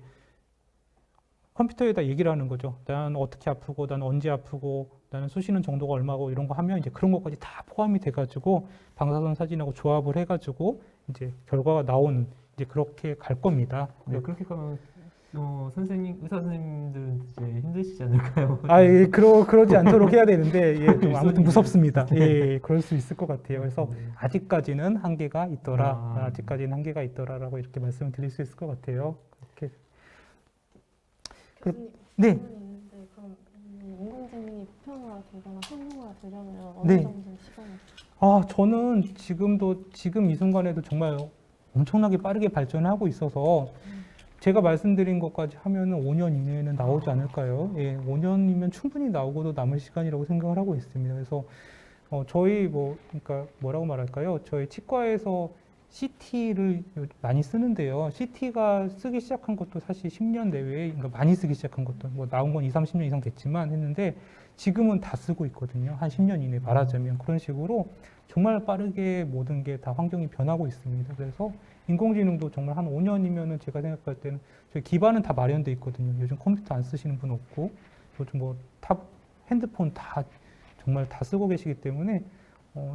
컴퓨터에다 얘기를 하는 거죠. 나는 어떻게 아프고, 나는 언제 아프고, 나는 쑤시는 정도가 얼마고 이런 거 하면 이제 그런 것까지 다 포함이 돼가지고 방사선 사진하고 조합을 해가지고 이제 결과가 나오는 이제 그렇게 갈 겁니다. 네, 그렇게 가면 의사 선생님들 이제 힘드시지 않을까요? 예, 그러지 않도록 해야 되는데, 예, 좀 아무튼 무섭습니다. 예, 그럴 수 있을 것 같아요. 그래서 아직까지는 한계가 있더라, 아직까지는 한계가 있더라라고 이렇게 말씀을 드릴 수 있을 것 같아요. 그렇게. 교수님, 네. 질문이 있는데 그럼 인공지능이 보편화되거나 상용화되려면 어느 네. 정도 시간이? 저는 지금 이 순간에도 정말 엄청나게 빠르게 발전하고 있어서 제가 말씀드린 것까지 하면은 5년 이내에는 나오지 않을까요? 예, 5년이면 충분히 나오고도 남을 시간이라고 생각을 하고 있습니다. 그래서 저희 그러니까 뭐라고 말할까요? 저희 치과에서 CT를 많이 쓰는데요. CT가 쓰기 시작한 것도 사실 10년 내외에, 그러니까 많이 쓰기 시작한 것도 뭐 나온 건 2, 30년 이상 됐지만 했는데 지금은 다 쓰고 있거든요. 한 10년 이내 말하자면 그런 식으로 정말 빠르게 모든 게 다 환경이 변하고 있습니다. 그래서 인공지능도 정말 한 5년이면은 제가 생각할 때는 저희 기반은 다 마련돼 있거든요. 요즘 컴퓨터 안 쓰시는 분 없고 요즘 탑 핸드폰 다 정말 다 쓰고 계시기 때문에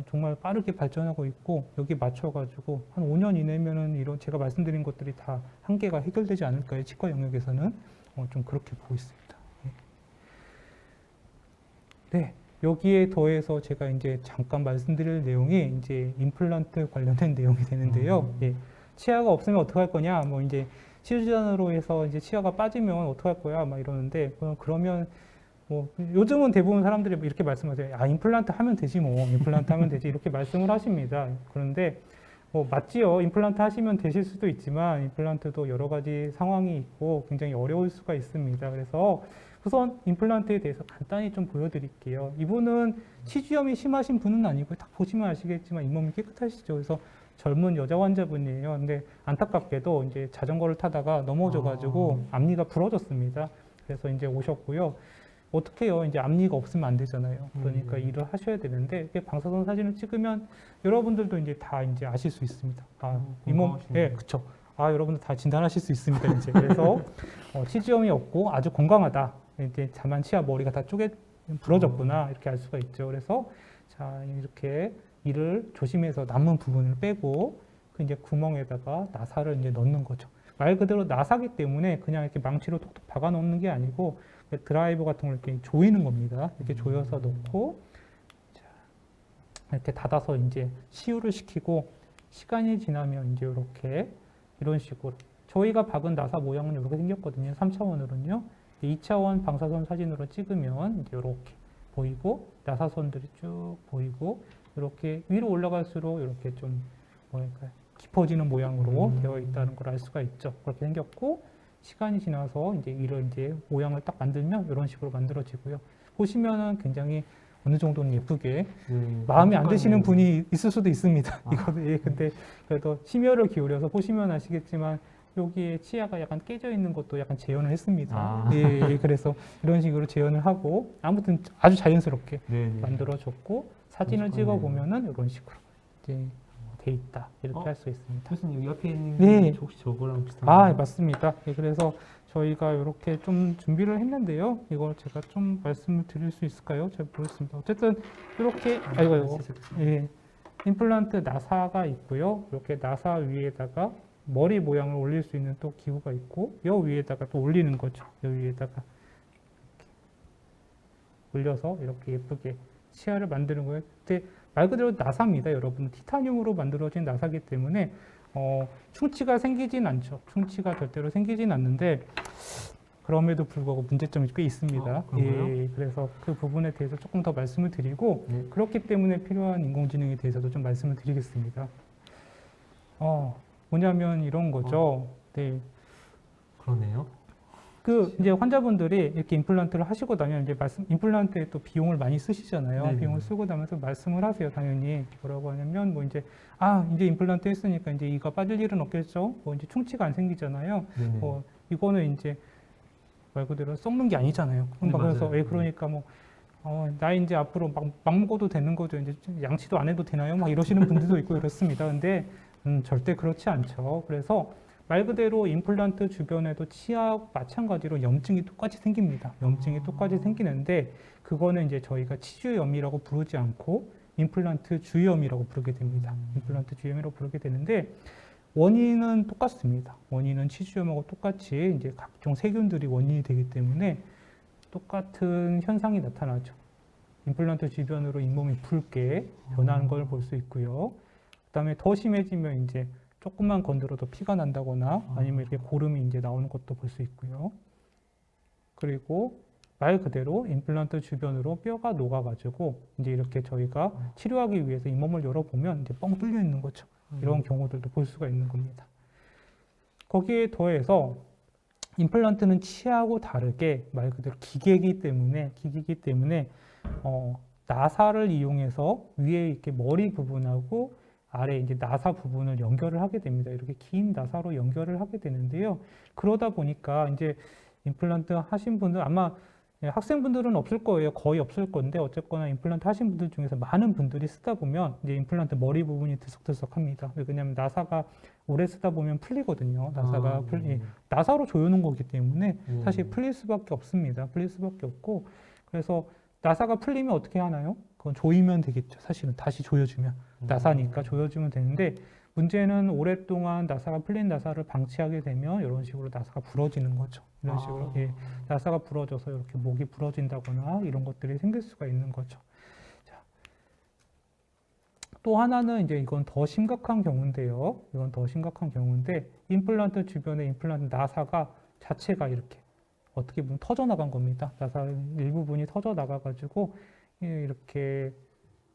정말 빠르게 발전하고 있고 여기 맞춰가지고 한 5년 이내면은 이런 제가 말씀드린 것들이 다 한계가 해결되지 않을까요? 치과 영역에서는 좀 그렇게 보고 있습니다. 네, 여기에 더해서 제가 이제 잠깐 말씀드릴 내용이 이제 임플란트 관련된 내용이 되는데요. 예, 치아가 없으면 어떡할 거냐? 뭐 이제 치주전으로 해서 이제 치아가 빠지면 어떡할 거야? 막 이러는데 그러면 뭐 요즘은 대부분 사람들이 이렇게 말씀하세요. 아, 임플란트 하면 되지 뭐. 임플란트 하면 되지. 이렇게 말씀을 하십니다. 그런데 맞지요. 임플란트 하시면 되실 수도 있지만 임플란트도 여러 가지 상황이 있고 굉장히 어려울 수가 있습니다. 그래서 우선 임플란트에 대해서 간단히 좀 보여드릴게요. 이분은 치주염이 심하신 분은 아니고 딱 보시면 아시겠지만 잇몸이 깨끗하시죠. 그래서 젊은 여자 환자분이에요. 근데 안타깝게도 이제 자전거를 타다가 넘어져가지고 앞니가 부러졌습니다. 그래서 이제 오셨고요. 어떻게 해요? 이제 앞니가 없으면 안 되잖아요. 그러니까 일을 하셔야 되는데 이렇게 방사선 사진을 찍으면 여러분들도 이제 다 이제 아실 수 있습니다. 아, 잇몸, 예, 그쵸. 아, 여러분들 다 진단하실 수 있습니다. 이제 그래서 치주염이 없고 아주 건강하다. 이제 다만 치아 머리가 다 부러졌구나 이렇게 알 수가 있죠. 그래서 자 이렇게 이를 조심해서 남은 부분을 빼고 그 이제 구멍에다가 나사를 이제 넣는 거죠. 말 그대로 나사기 때문에 그냥 이렇게 망치로 톡톡 박아 놓는 게 아니고 드라이버 같은 걸 이렇게 조이는 겁니다. 이렇게 조여서 놓고 자, 이렇게 닫아서 이제 시유를 시키고 시간이 지나면 이제 이렇게 이런 식으로 저희가 박은 나사 모양은 이렇게 생겼거든요. 3차원으로는요. 2차원 방사선 사진으로 찍으면 이제 이렇게 보이고 나사선들이 쭉 보이고 이렇게 위로 올라갈수록 이렇게 좀 뭐랄까요? 깊어지는 모양으로 되어 있다는 걸 알 수가 있죠. 그렇게 생겼고 시간이 지나서 이제 이런 이제 모양을 딱 만들면 이런 식으로 만들어지고요. 보시면은 굉장히 어느 정도는 예쁘게 마음에 안 드시는 분이 있을 수도 있습니다. 이거는 예, 근데 그래도 심혈을 기울여서 보시면 아시겠지만 여기에 치아가 약간 깨져 있는 것도 약간 재현을 했습니다. 예, 그래서 이런 식으로 재현을 하고 아무튼 아주 자연스럽게 만들어졌고 사진을 찍어 보면은 이런 식으로 이제 돼 있다 이렇게 할 수 있습니다. 교수님 여기 옆에 있는 네. 게 혹시 저거랑 비슷한 아, 맞습니다. 예, 그래서 저희가 이렇게 좀 준비를 했는데요. 이걸 제가 좀 말씀을 드릴 수 있을까요? 잘 모르겠습니다. 어쨌든 이렇게 아이고 예, 임플란트 나사가 있고요. 이렇게 나사 위에다가 머리 모양을 올릴 수 있는 또 기구가 있고 여 위에다가 또 올리는 거죠. 여 위에다가 이렇게 올려서 이렇게 예쁘게 치아를 만드는 거예요. 근데 말 그대로 나사입니다, 여러분. 티타늄으로 만들어진 나사기 때문에 충치가 생기진 않죠. 충치가 절대로 생기진 않는데 그럼에도 불구하고 문제점이 꽤 있습니다. 예, 그래서 그 부분에 대해서 조금 더 말씀을 드리고 그렇기 때문에 필요한 인공지능에 대해서도 좀 말씀을 드리겠습니다. 뭐냐면 이런 거죠. 네. 그러네요. 이제 환자분들이 이렇게 임플란트를 하시고 나면 이제 임플란트에 또 비용을 많이 쓰시잖아요. 네네. 비용을 쓰고 나면서 말씀을 하세요. 당연히 뭐라고 하냐면 뭐 이제 이제 임플란트 했으니까 이제 이가 빠질 일은 없겠죠. 뭐 이제 충치가 안 생기잖아요. 이거는 이제 말 그대로 썩는 게 아니잖아요. 그래서 그러니까 뭐 나 이제 앞으로 막 먹어도 되는 거죠. 이제 양치도 안 해도 되나요? 막 이러시는 분들도 있고 이렇습니다. 근데 절대 그렇지 않죠. 그래서 말 그대로 임플란트 주변에도 치아 마찬가지로 염증이 똑같이 생깁니다. 염증이 똑같이 생기는데 그거는 이제 저희가 치주염이라고 부르지 않고 임플란트 주염이라고 부르게 됩니다. 임플란트 주염이라고 부르게 되는데 원인은 똑같습니다. 원인은 치주염하고 똑같이 이제 각종 세균들이 원인이 되기 때문에 똑같은 현상이 나타나죠. 임플란트 주변으로 잇몸이 붉게 변하는 걸 볼 수 있고요. 그다음에 더 심해지면 이제 조금만 건드려도 피가 난다거나 아니면 이렇게 고름이 이제 나오는 것도 볼 수 있고요. 그리고 말 그대로 임플란트 주변으로 뼈가 녹아가지고 이제 이렇게 저희가 치료하기 위해서 잇몸을 열어보면 이제 뻥 뚫려 있는 거죠. 이런 경우들도 볼 수가 있는 겁니다. 거기에 더해서 임플란트는 치아하고 다르게 말 그대로 기계이기 때문에 나사를 이용해서 위에 이렇게 머리 부분하고 아래 이제 나사 부분을 연결을 하게 됩니다. 이렇게 긴 나사로 연결을 하게 되는데요. 그러다 보니까 이제 임플란트 하신 분들 아마 학생분들은 없을 거예요. 거의 없을 건데 어쨌거나 임플란트 하신 분들 중에서 많은 분들이 쓰다 보면 이제 임플란트 머리 부분이 들썩들썩합니다. 왜냐하면 나사가 오래 쓰다 보면 풀리거든요. 나사가 나사로 조여놓은 거기 때문에 사실 풀릴 수밖에 없습니다. 풀릴 수밖에 없고 그래서 나사가 풀리면 어떻게 하나요? 그건 조이면 되겠죠. 사실은 다시 조여주면 나사니까 조여주면 되는데 문제는 오랫동안 나사가 풀린 나사를 방치하게 되면 이런 식으로 나사가 부러지는 거죠. 이런 식으로 나사가 부러져서 이렇게 목이 부러진다거나 이런 것들이 생길 수가 있는 거죠. 자, 또 하나는 이제 이건 더 심각한 경우인데요. 이건 더 심각한 경우인데 임플란트 주변에 임플란트 나사가 자체가 이렇게 어떻게 보면 터져 나간 겁니다. 나사 일부분이 터져 나가가지고 이렇게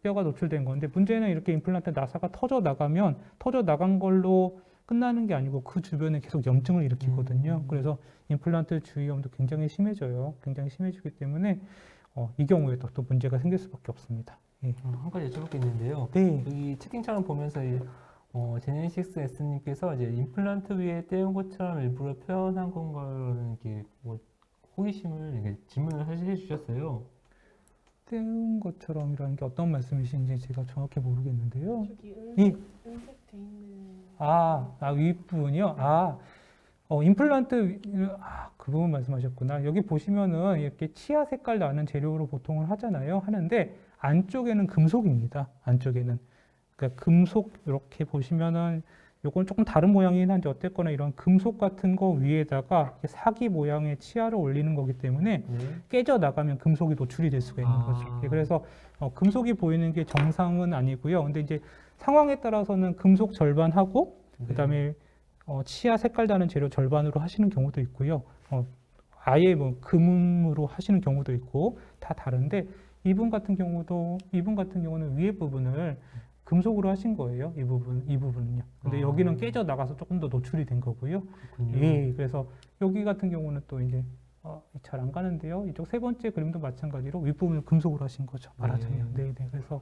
뼈가 노출된 건데 문제는 이렇게 임플란트 나사가 터져 나가면 터져 나간 걸로 끝나는 게 아니고 그 주변에 계속 염증을 일으키거든요. 그래서 임플란트 주위염도 굉장히 심해져요. 굉장히 심해지기 때문에 이 경우에도 또 문제가 생길 수밖에 없습니다. 예. 한 가지 여쭤볼 게 있는데요. 네. 여기 채팅창을 보면서 제네식스 S님께서 이제 임플란트 위에 떼운 것처럼 일부러 표현한 건가라는 이렇게 뭐 호기심을 이렇게 질문을 해 주셨어요. 떼운 것처럼이라는 게 어떤 말씀이신지 제가 정확히 모르겠는데요. 저기 이- 은색돼 있는 윗부분이요? 임플란트, 그 부분 말씀하셨구나. 여기 보시면은 이렇게 치아 색깔 나는 재료로 보통을 하는데, 안쪽에는 금속입니다. 안쪽에는. 그러니까 금속, 이렇게 보시면은, 요건 조금 다른 모양이긴 한데, 어쨌거나 이런 금속 같은 거 위에다가 이렇게 사기 모양의 치아를 올리는 거기 때문에, 네. 깨져 나가면 금속이 노출이 될 수가 있는 거죠. 그래서 금속이 보이는 게 정상은 아니고요. 근데 이제 상황에 따라서는 금속 절반하고 그다음에 치아 색깔 다른 재료 절반으로 하시는 경우도 있고요. 아예 뭐 금으로 하시는 경우도 있고 다 다른데 이분 같은 경우는 위에 부분을 금속으로 하신 거예요. 이 부분은요. 근데 여기는 깨져 나가서 조금 더 노출이 된 거고요. 그렇군요. 예, 그래서 여기 같은 경우는 또 이제 잘 안 가는데요. 이쪽 세 번째 그림도 마찬가지로 윗부분을 금속으로 하신 거죠. 말하자면. 네, 네. 그래서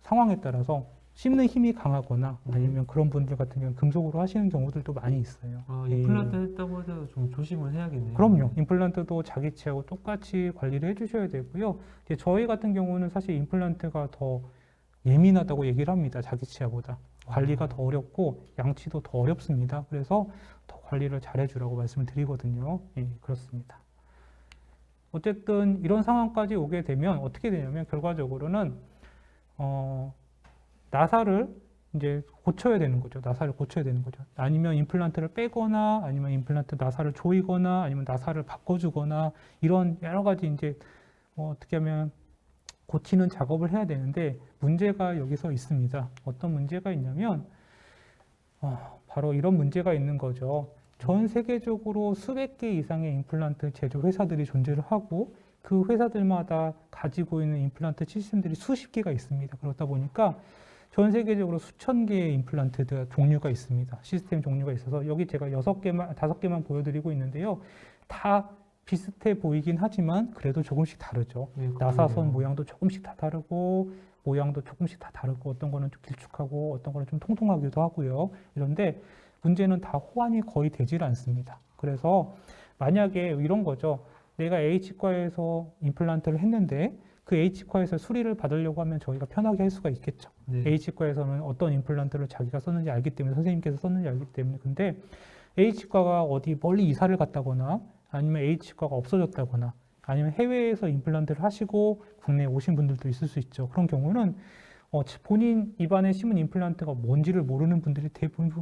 상황에 따라서 씹는 힘이 강하거나 아니면 그런 분들 같은 경우는 금속으로 하시는 경우들도 많이 있어요. 임플란트 했다고 해도 좀 조심을 해야겠네요. 그럼요. 임플란트도 자기 치아하고 똑같이 관리를 해주셔야 되고요. 이제 저희 같은 경우는 사실 임플란트가 더 예민하다고 얘기를 합니다. 자기 치아보다. 관리가 더 어렵고 양치도 더 어렵습니다. 그래서 더 관리를 잘해주라고 말씀을 드리거든요. 예, 그렇습니다. 어쨌든 이런 상황까지 오게 되면 어떻게 되냐면 결과적으로는 나사를 이제 고쳐야 되는 거죠. 나사를 고쳐야 되는 거죠. 아니면 임플란트를 빼거나 아니면 임플란트 나사를 조이거나 아니면 나사를 바꿔주거나 이런 여러 가지 이제 어떻게 하면 고치는 작업을 해야 되는데 문제가 여기서 있습니다. 어떤 문제가 있냐면 바로 이런 문제가 있는 거죠. 전 세계적으로 수백 개 이상의 임플란트 제조 회사들이 존재를 하고 그 회사들마다 가지고 있는 임플란트 시스템들이 수십 개가 있습니다. 그렇다 보니까 전 세계적으로 수천 개의 임플란트 종류가 있습니다. 시스템 종류가 있어서 여기 제가 5개만 보여드리고 있는데요. 다 비슷해 보이긴 하지만 그래도 조금씩 다르죠. 네, 나사선 모양도 조금씩 다 다르고 모양도 조금씩 다 다르고 어떤 거는 좀 길쭉하고 어떤 거는 좀 통통하기도 하고요. 이런데 문제는 다 호환이 거의 되질 않습니다. 그래서 만약에 이런 거죠. 내가 H과에서 임플란트를 했는데 그 H과에서 수리를 받으려고 하면 저희가 편하게 할 수가 있겠죠. 네. H과에서는 어떤 임플란트를 자기가 썼는지 알기 때문에 선생님께서 썼는지 알기 때문에 근데 H과가 어디 멀리 이사를 갔다거나 아니면 H과가 없어졌다거나 아니면 해외에서 임플란트를 하시고 국내에 오신 분들도 있을 수 있죠. 그런 경우는 본인 입안에 심은 임플란트가 뭔지를 모르는 분들이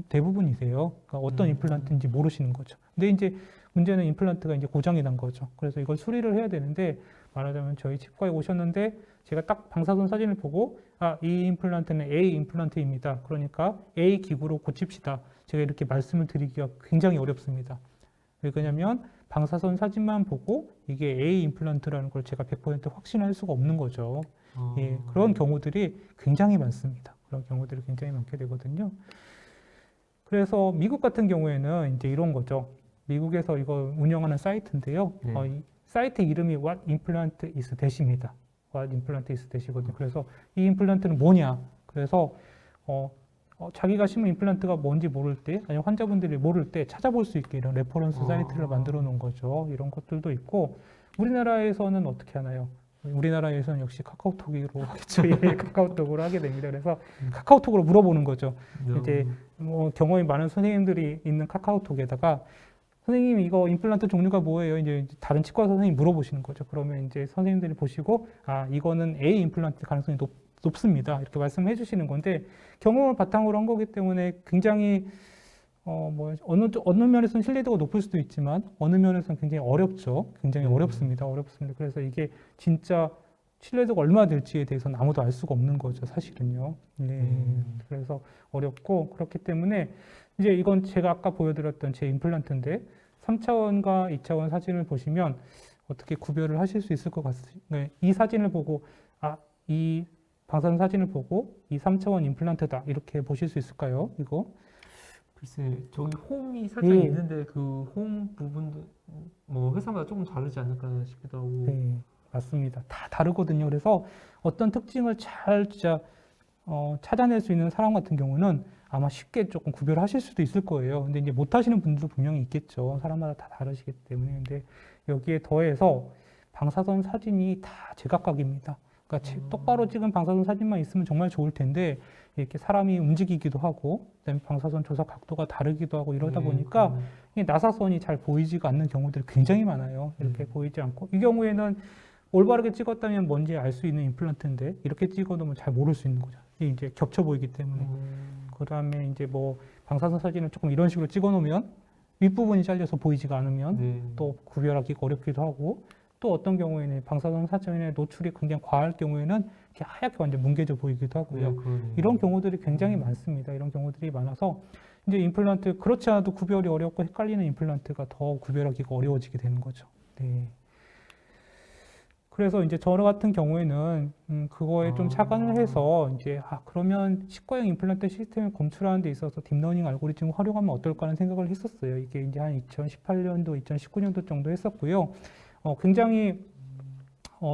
대부분이세요. 그러니까 어떤 임플란트인지 모르시는 거죠. 근데 이제 문제는 임플란트가 이제 고장이 난 거죠. 그래서 이걸 수리를 해야 되는데 말하자면 저희 치과에 오셨는데 제가 딱 방사선 사진을 보고 이 임플란트는 A 임플란트입니다. 그러니까 A 기구로 고칩시다. 제가 이렇게 말씀을 드리기가 굉장히 어렵습니다. 왜 그러냐면 방사선 사진만 보고 이게 A 임플란트라는 걸 제가 100% 확신할 수가 없는 거죠. 예, 그런 경우들이 굉장히 많습니다. 그런 경우들이 굉장히 많게 되거든요. 그래서 미국 같은 경우에는 이제 이런 거죠. 미국에서 이거 운영하는 사이트인데요. 네. 이 사이트 이름이 What Implant is That입니다. What Implant is That이거든요. 그래서 이 임플란트는 뭐냐? 그래서 자기가 심은 임플란트가 뭔지 모를 때, 아니면 환자분들이 모를 때 찾아볼 수 있게 이런 레퍼런스 사이트를 만들어 놓은 거죠. 이런 것들도 있고, 우리나라에서는 어떻게 하나요? 우리나라에서는 역시 카카오톡으로 하겠죠. 예, 카카오톡으로 하게 됩니다. 그래서 카카오톡으로 물어보는 거죠. 이제 뭐 경험이 많은 선생님들이 있는 카카오톡에다가 선생님 이거 임플란트 종류가 뭐예요? 이제 다른 치과 선생님 물어보시는 거죠. 그러면 이제 선생님들이 보시고 이거는 A 임플란트 가능성이 높습니다. 이렇게 말씀해 주시는 건데 경험을 바탕으로 한 거기 때문에 굉장히 어느 면에서는 신뢰도가 높을 수도 있지만 어느 면에서는 굉장히 어렵죠. 굉장히 어렵습니다. 그래서 이게 진짜 신뢰도가 얼마나 될지에 대해서는 아무도 알 수가 없는 거죠. 사실은요. 네. 그래서 어렵고 그렇기 때문에 이제 이건 제가 아까 보여드렸던 제 임플란트인데 3차원과 2차원 사진을 보시면 어떻게 구별을 하실 수 있을 것 같습니다. 네, 이 사진을 보고 이 방사선 사진을 보고 이 3차원 임플란트다 이렇게 보실 수 있을까요? 이거? 글쎄, 저기 홈이 살짝 예. 있는데 그 홈 부분도 뭐 회사마다 조금 다르지 않을까 싶기도 하고. 네, 맞습니다. 다 다르거든요. 그래서 어떤 특징을 잘 진짜 찾아낼 수 있는 사람 같은 경우는 아마 쉽게 조금 구별하실 수도 있을 거예요. 근데 이제 못 하시는 분들도 분명히 있겠죠. 사람마다 다 다르시기 때문에. 근데 여기에 더해서 방사선 사진이 다 제각각입니다. 그러니까 똑바로 찍은 방사선 사진만 있으면 정말 좋을 텐데 이렇게 사람이 움직이기도 하고 그다음에 방사선 조사 각도가 다르기도 하고 이러다 보니까 이 나사선이 잘 보이지가 않는 경우들이 굉장히 많아요. 이렇게 보이지 않고 이 경우에는 올바르게 찍었다면 뭔지 알 수 있는 임플란트인데 이렇게 찍어놓으면 잘 모를 수 있는 거죠. 이게 이제 겹쳐 보이기 때문에. 그다음에 이제 뭐 방사선 사진을 조금 이런 식으로 찍어놓으면 윗부분이 잘려서 보이지가 않으면 또 구별하기가 어렵기도 하고 또 어떤 경우에는 방사선 사진의 노출이 굉장히 과할 경우에는 이렇게 하얗게 완전 뭉개져 보이기도 하고요. 이런 경우들이 굉장히 많습니다. 이런 경우들이 많아서 이제 임플란트 그렇지 않아도 구별이 어렵고 헷갈리는 임플란트가 더 구별하기가 어려워지게 되는 거죠. 네. 그래서 이제 저 같은 경우에는 그거에 좀 착안을 해서 이제 그러면 치과형 임플란트 시스템을 검출하는 데 있어서 딥러닝 알고리즘을 활용하면 어떨까 하는 생각을 했었어요. 이게 이제 한 2018년도, 2019년도 정도 했었고요. 굉장히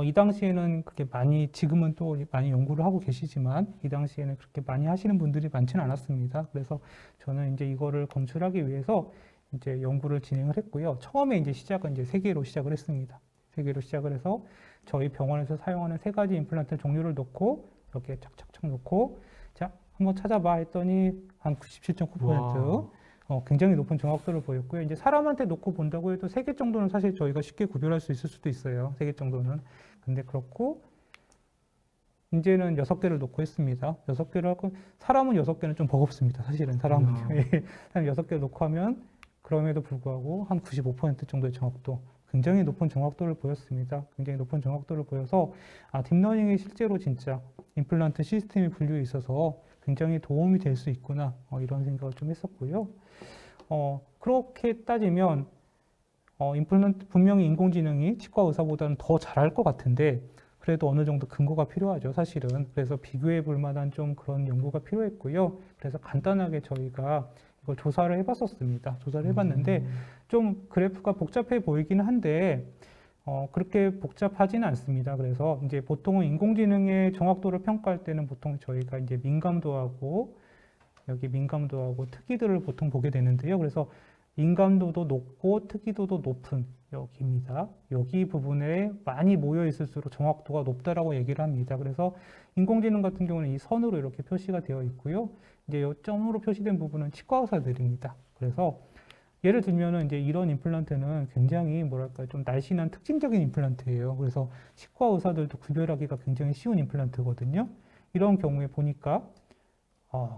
이 당시에는 그렇게 많이 지금은 또 많이 연구를 하고 계시지만 이 당시에는 그렇게 많이 하시는 분들이 많지는 않았습니다. 그래서 저는 이제 이거를 검출하기 위해서 이제 연구를 진행을 했고요. 처음에 이제 시작은 이제 3개로 시작을 했습니다. 3개로 시작을 해서 저희 병원에서 사용하는 3가지 임플란트 종류를 놓고 이렇게 착착착 놓고 자 한번 찾아봐 했더니 한 97.9% 굉장히 높은 정확도를 보였고요. 이제 사람한테 놓고 본다고 해도 3개 정도는 사실 저희가 쉽게 구별할 수 있을 수도 있어요. 3개 정도는. 근데 그렇고 이제는 6개를 놓고 했습니다. 6개를 하고 사람은 6개는 좀 버겁습니다. 사실은 사람은요. 사람 6개를 놓고 하면 그럼에도 불구하고 한 95% 정도의 정확도 굉장히 높은 정확도를 보였습니다. 굉장히 높은 정확도를 보여서 딥러닝이 실제로 진짜 임플란트 시스템의 분류에 있어서 굉장히 도움이 될 수 있구나 이런 생각을 좀 했었고요. 그렇게 따지면 임플란트 분명히 인공지능이 치과 의사보다는 더 잘할 것 같은데 그래도 어느 정도 근거가 필요하죠, 사실은. 그래서 비교해 볼 만한 좀 그런 연구가 필요했고요. 그래서 간단하게 저희가 이걸 조사를 해봤었습니다. 조사를 해봤는데 좀 그래프가 복잡해 보이기는 한데 그렇게 복잡하지는 않습니다. 그래서 이제 보통은 인공지능의 정확도를 평가할 때는 보통 저희가 이제 민감도하고 여기 민감도하고 특이도를 보통 보게 되는데요. 그래서 민감도도 높고 특이도도 높은 여기입니다. 여기 부분에 많이 모여 있을수록 정확도가 높다라고 얘기를 합니다. 그래서 인공지능 같은 경우는 이 선으로 이렇게 표시가 되어 있고요. 이제 이 점으로 표시된 부분은 치과 의사들입니다. 그래서 예를 들면은 이제 이런 임플란트는 굉장히 뭐랄까 좀 날씬한 특징적인 임플란트예요. 그래서 치과 의사들도 구별하기가 굉장히 쉬운 임플란트거든요. 이런 경우에 보니까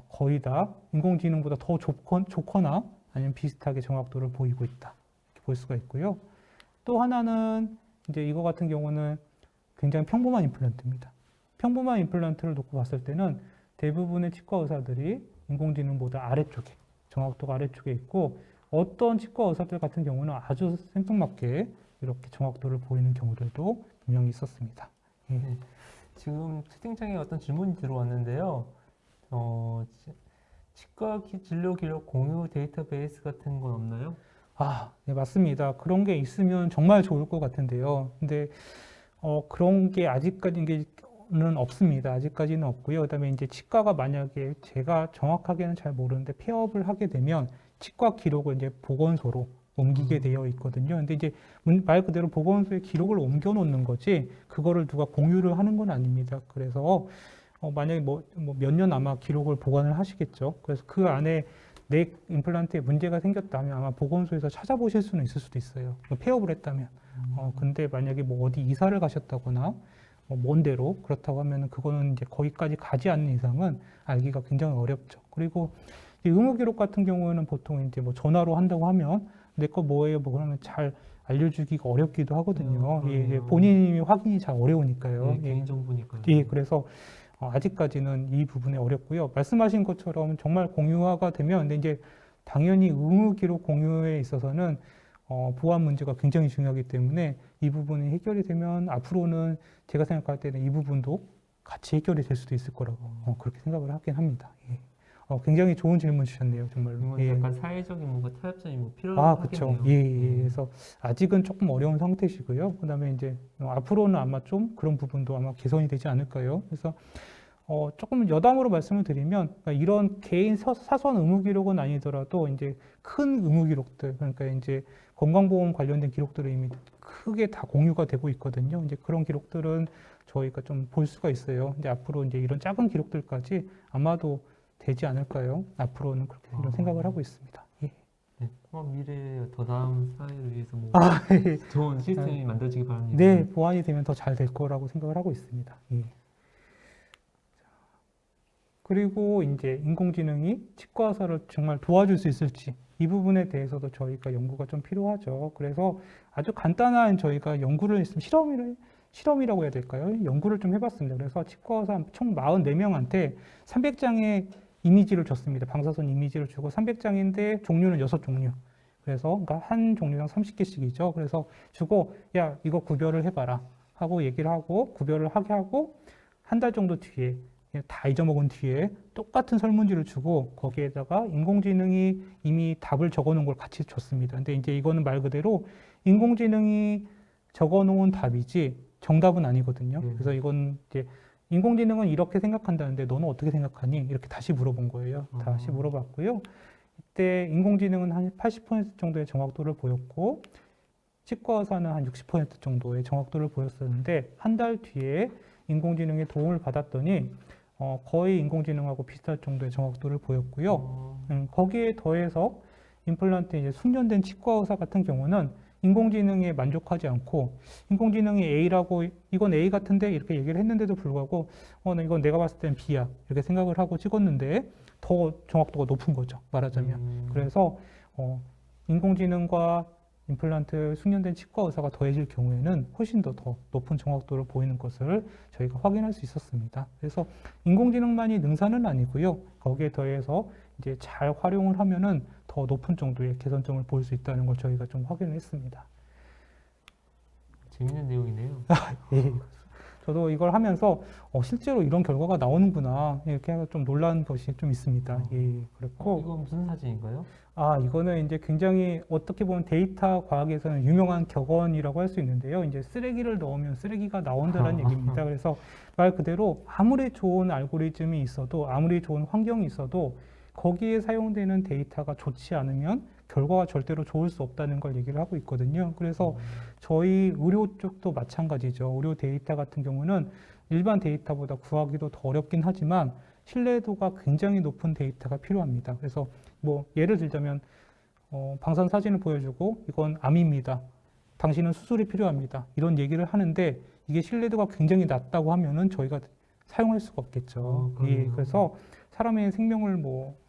거의 다 인공지능보다 더 좋거나 아니면 비슷하게 정확도를 보이고 있다. 이렇게 볼 수가 있고요. 또 하나는 이제 이거 같은 경우는 굉장히 평범한 임플란트입니다. 평범한 임플란트를 놓고 봤을 때는 대부분의 치과 의사들이 인공지능보다 아래쪽에 정확도가 아래쪽에 있고 어떤 치과 의사들 같은 경우는 아주 생뚱맞게 이렇게 정확도를 보이는 경우들도 분명히 있었습니다. 예. 지금 채팅창에 어떤 질문이 들어왔는데요. 치과 진료 기록 공유 데이터베이스 같은 건 없나요? 네, 맞습니다. 그런 게 있으면 정말 좋을 것 같은데요. 근데 그런 게 아직까지는 없습니다. 아직까지는 없고요. 그다음에 이제 치과가 만약에 제가 정확하게는 잘 모르는데 폐업을 하게 되면 치과 기록을 이제 보건소로 옮기게 되어 있거든요. 근데 이제 말 그대로 보건소에 기록을 옮겨 놓는 거지 그거를 누가 공유를 하는 건 아닙니다. 그래서 만약에 몇 년 아마 기록을 보관을 하시겠죠. 그래서 그 안에 내 임플란트에 문제가 생겼다면 아마 보건소에서 찾아보실 수는 있을 수도 있어요. 폐업을 했다면. 근데 만약에 어디 이사를 가셨다거나 먼 데로 그렇다고 하면 그거는 이제 거기까지 가지 않는 이상은 알기가 굉장히 어렵죠. 그리고 이 의무 기록 같은 경우에는 보통 이제 전화로 한다고 하면 내 거 뭐예요? 그러면 잘 알려주기가 어렵기도 하거든요. 예, 본인이 확인이 잘 어려우니까요. 네, 개인정보니까요. 예, 그래서 아직까지는 이 부분이 어렵고요. 말씀하신 것처럼 정말 공유화가 되면, 근데 이제 당연히 의무 기록 공유에 있어서는 보안 문제가 굉장히 중요하기 때문에 이 부분이 해결이 되면 앞으로는 제가 생각할 때는 이 부분도 같이 해결이 될 수도 있을 거라고 그렇게 생각을 하긴 합니다. 예. 굉장히 좋은 질문 주셨네요, 정말로. 이건 예. 약간 사회적인 뭔가 타협점이 그렇죠. 필요하겠네요. 예. 그래서 아직은 조금 어려운 상태시고요. 그다음에 이제 앞으로는 아마 좀 그런 부분도 아마 개선이 되지 않을까요? 그래서 조금 여담으로 말씀을 드리면 그러니까 이런 개인 사소한 의무 기록은 아니더라도 이제 큰 의무 기록들 그러니까 이제 건강보험 관련된 기록들이 이미 크게 다 공유가 되고 있거든요. 이제 그런 기록들은 저희가 좀 볼 수가 있어요. 이제 앞으로 이제 이런 작은 기록들까지 아마도 되지 않을까요? 앞으로는 그렇게 이런 생각을 하고 있습니다. 예. 네, 미래에 더 나은 사회를 위해서 예. 좋은 시스템이 만들어지기 바랍니다. 네, 보완이 되면 더 잘 될 거라고 생각을 하고 있습니다. 예. 그리고 이제 인공지능이 치과 의사를 정말 도와줄 수 있을지 이 부분에 대해서도 저희가 연구가 좀 필요하죠. 그래서 아주 간단한 저희가 연구를 했으면 실험이라고 해야 될까요? 연구를 좀 해봤습니다. 그래서 치과 의사 총 44명한테 300장의 이미지를 줬습니다. 방사선 이미지를 주고 300장인데 종류는 6종류. 그래서 그러니까 한 종류당 30개씩이죠. 그래서 주고 야 이거 구별을 해봐라 하고 얘기를 하고 구별을 하게 하고 한 달 정도 뒤에 다 잊어먹은 뒤에 똑같은 설문지를 주고 거기에다가 인공지능이 이미 답을 적어놓은 걸 같이 줬습니다. 근데 이제 이거는 말 그대로 인공지능이 적어놓은 답이지 정답은 아니거든요. 그래서 이건 이제 인공지능은 이렇게 생각한다는데 너는 어떻게 생각하니? 이렇게 다시 물어본 거예요. 다시 물어봤고요. 이때 인공지능은 한 80% 정도의 정확도를 보였고 치과 의사는 한 60% 정도의 정확도를 보였었는데 한 달 뒤에 인공지능의 도움을 받았더니 거의 인공지능하고 비슷할 정도의 정확도를 보였고요. 거기에 더해서 임플란트 이제 숙련된 치과 의사 같은 경우는 인공지능에 만족하지 않고 인공지능이 A라고 이건 A 같은데 이렇게 얘기를 했는데도 불구하고 이건 내가 봤을 땐 B야 이렇게 생각을 하고 찍었는데 더 정확도가 높은 거죠. 말하자면. 그래서 인공지능과 임플란트 숙련된 치과 의사가 더해질 경우에는 훨씬 더 높은 정확도를 보이는 것을 저희가 확인할 수 있었습니다. 그래서 인공지능만이 능사는 아니고요. 거기에 더해서 이제 잘 활용을 하면은 더 높은 정도의 개선점을 볼 수 있다는 걸 저희가 좀 확인을 했습니다. 재밌는 내용이네요. 예. 저도 이걸 하면서 실제로 이런 결과가 나오는구나 이렇게 해서 좀 놀란 것이 좀 있습니다. 예, 그렇고 이거 무슨 사진인가요? 이거는 이제 굉장히 어떻게 보면 데이터 과학에서는 유명한 격언이라고 할 수 있는데요. 이제 쓰레기를 넣으면 쓰레기가 나온다는 얘기입니다. 그래서 말 그대로 아무리 좋은 알고리즘이 있어도 아무리 좋은 환경이 있어도 거기에 사용되는 데이터가 좋지 않으면 결과가 절대로 좋을 수 없다는 걸 얘기를 하고 있거든요. 그래서 저희 의료 쪽도 마찬가지죠. 의료 데이터 같은 경우는 일반 데이터보다 구하기도 더 어렵긴 하지만 신뢰도가 굉장히 높은 데이터가 필요합니다. 그래서 예를 들자면 방사선 사진을 보여주고 이건 암입니다. 당신은 수술이 필요합니다. 이런 얘기를 하는데 이게 신뢰도가 굉장히 낮다고 하면은 저희가 사용할 수가 없겠죠. 예, 그래서 사람의 생명을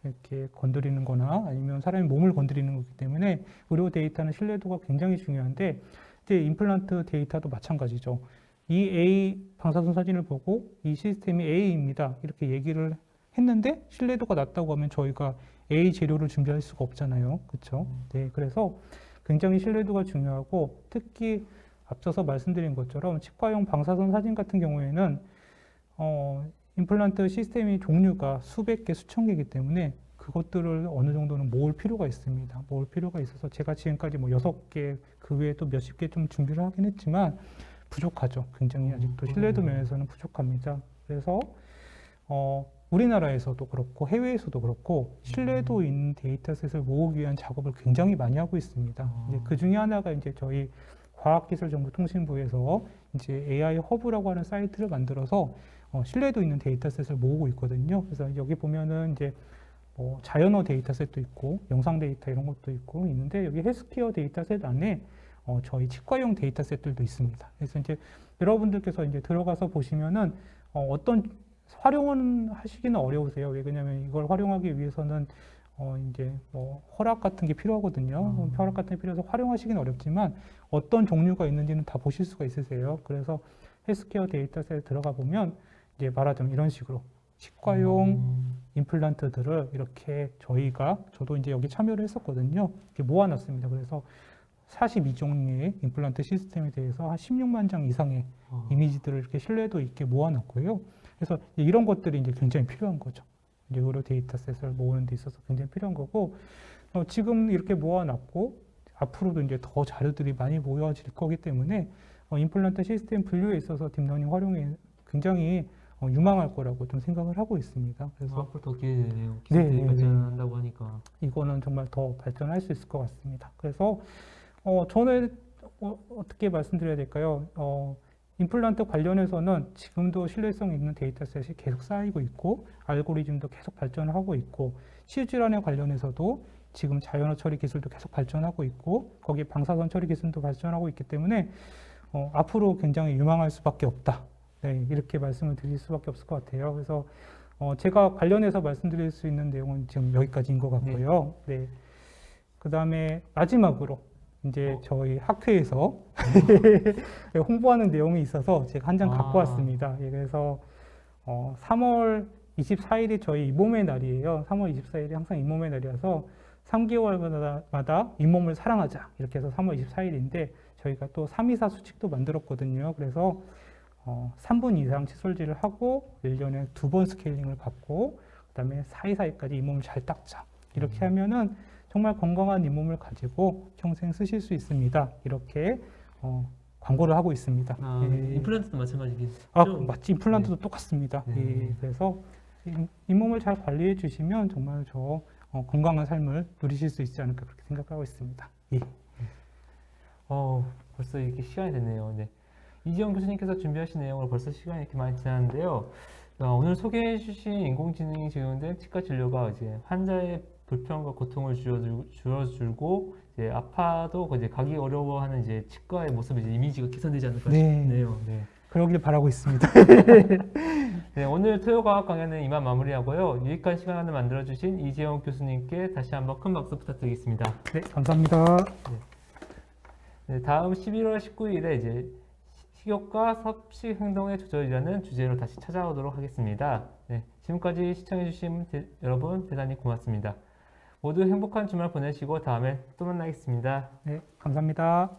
이렇게 건드리는 거나 아니면 사람의 몸을 건드리는 거기 때문에 의료 데이터는 신뢰도가 굉장히 중요한데 이제 임플란트 데이터도 마찬가지죠. 이 A 방사선 사진을 보고 이 시스템이 A입니다. 이렇게 얘기를 했는데 신뢰도가 낮다고 하면 저희가 A 재료를 준비할 수가 없잖아요. 그렇죠? 네, 그래서 굉장히 신뢰도가 중요하고 특히 앞서서 말씀드린 것처럼 치과용 방사선 사진 같은 경우에는 임플란트 시스템이 종류가 수백 개, 수천 개이기 때문에 그 그것들을 어느 정도는 모을 필요가 있습니다. 모을 필요가 있어서 제가 지금까지 뭐 6개, 그 외에 또 몇십 개 좀 준비를 하긴 했지만 부족하죠. 굉장히 아직도 신뢰도 면에서는 부족합니다. 그래서 우리나라에서도 그렇고 해외에서도 그렇고 신뢰도 있는 데이터셋을 모으기 위한 작업을 굉장히 많이 하고 있습니다. 이제 그 중에 하나가 이제 저희 과학기술정보통신부에서 이제 AI 허브라고 하는 사이트를 만들어서 신뢰도 있는 데이터셋을 모으고 있거든요. 그래서 여기 보면은 이제 뭐 자연어 데이터셋도 있고 영상 데이터 이런 것도 있고 있는데 여기 헬스케어 데이터셋 안에 저희 치과용 데이터셋들도 있습니다. 그래서 이제 여러분들께서 이제 들어가서 보시면은 어떤 활용은 하시기는 어려우세요. 왜냐하면 이걸 활용하기 위해서는 이제 뭐 허락 같은 게 필요하거든요. 허락 같은 게 필요해서 활용하시기는 어렵지만 어떤 종류가 있는지는 다 보실 수가 있으세요. 그래서 헬스케어 데이터셋에 들어가 보면 이제 말하자면 이런 식으로 치과용 임플란트들을 이렇게 저도 이제 여기 참여를 했었거든요. 이렇게 모아놨습니다. 그래서 42종류의 임플란트 시스템에 대해서 한 16만 장 이상의 이미지들을 이렇게 신뢰도 있게 모아놨고요. 그래서 이런 것들이 이제 굉장히 필요한 거죠. 이제 의료 데이터셋을 모으는 데 있어서 굉장히 필요한 거고, 지금 이렇게 모아놨고, 앞으로도 이제 더 자료들이 많이 모여질 거기 때문에, 임플란트 시스템 분류에 있어서 딥러닝 활용이 굉장히 유망할 거라고 좀 생각을 하고 있습니다. 그래서 앞으로 더 기대되네요. 기술이 발전한다고 하니까. 이거는 정말 더 발전할 수 있을 것 같습니다. 그래서 저는 어떻게 말씀드려야 될까요? 임플란트 관련해서는 지금도 신뢰성 있는 데이터셋이 계속 쌓이고 있고 알고리즘도 계속 발전을 하고 있고 치주질환에 관련해서도 지금 자연어 처리 기술도 계속 발전하고 있고 거기에 방사선 처리 기술도 발전하고 있기 때문에 앞으로 굉장히 유망할 수밖에 없다. 네, 이렇게 말씀을 드릴 수밖에 없을 것 같아요. 그래서 제가 관련해서 말씀드릴 수 있는 내용은 지금 여기까지인 것 같고요. 네. 그다음에 마지막으로 이제 저희 학회에서 홍보하는 내용이 있어서 제가 한 장 갖고 왔습니다. 예, 그래서 3월 24일이 저희 잇몸의 날이에요. 3월 24일이 항상 잇몸의 날이라서 3개월마다 잇몸을 사랑하자 이렇게 해서 3월 24일인데 저희가 또 324 수칙도 만들었거든요. 그래서 3분 이상 칫솔질을 하고 1년에 2번 스케일링을 받고 그다음에 424일까지 잇몸을 잘 닦자 이렇게 하면은 정말 건강한 잇몸을 가지고 평생 쓰실 수 있습니다. 이렇게 광고를 하고 있습니다. 예. 임플란트도 마찬가지겠죠? 마치 임플란트도 똑같습니다. 네. 예. 그래서 잇몸을 잘 관리해 주시면 정말 건강한 삶을 누리실 수 있지 않을까 그렇게 생각하고 있습니다. 예. 벌써 이렇게 시간이 됐네요. 네. 이지영 교수님께서 준비하신 내용으로 벌써 시간이 이렇게 많이 지났는데요. 오늘 소개해 주신 인공지능이 적용된 치과 진료가 이제 환자의 불편과 고통을 줄여주고 이제 아파도 이제 가기 어려워하는 이제 치과의 모습이 이제 이미지가 개선되지 않을까 싶네요. 네. 그러길 바라고 있습니다. 네, 오늘 토요과학 강연은 이만 마무리하고요. 유익한 시간을 만들어주신 이재영 교수님께 다시 한번 큰 박수 부탁드리겠습니다. 네, 감사합니다. 네, 다음 11월 19일에 이제 식욕과 섭식 행동의 조절이라는 주제로 다시 찾아오도록 하겠습니다. 네, 지금까지 시청해주신 여러분 대단히 고맙습니다. 모두 행복한 주말 보내시고 다음에 또 만나겠습니다. 네, 감사합니다.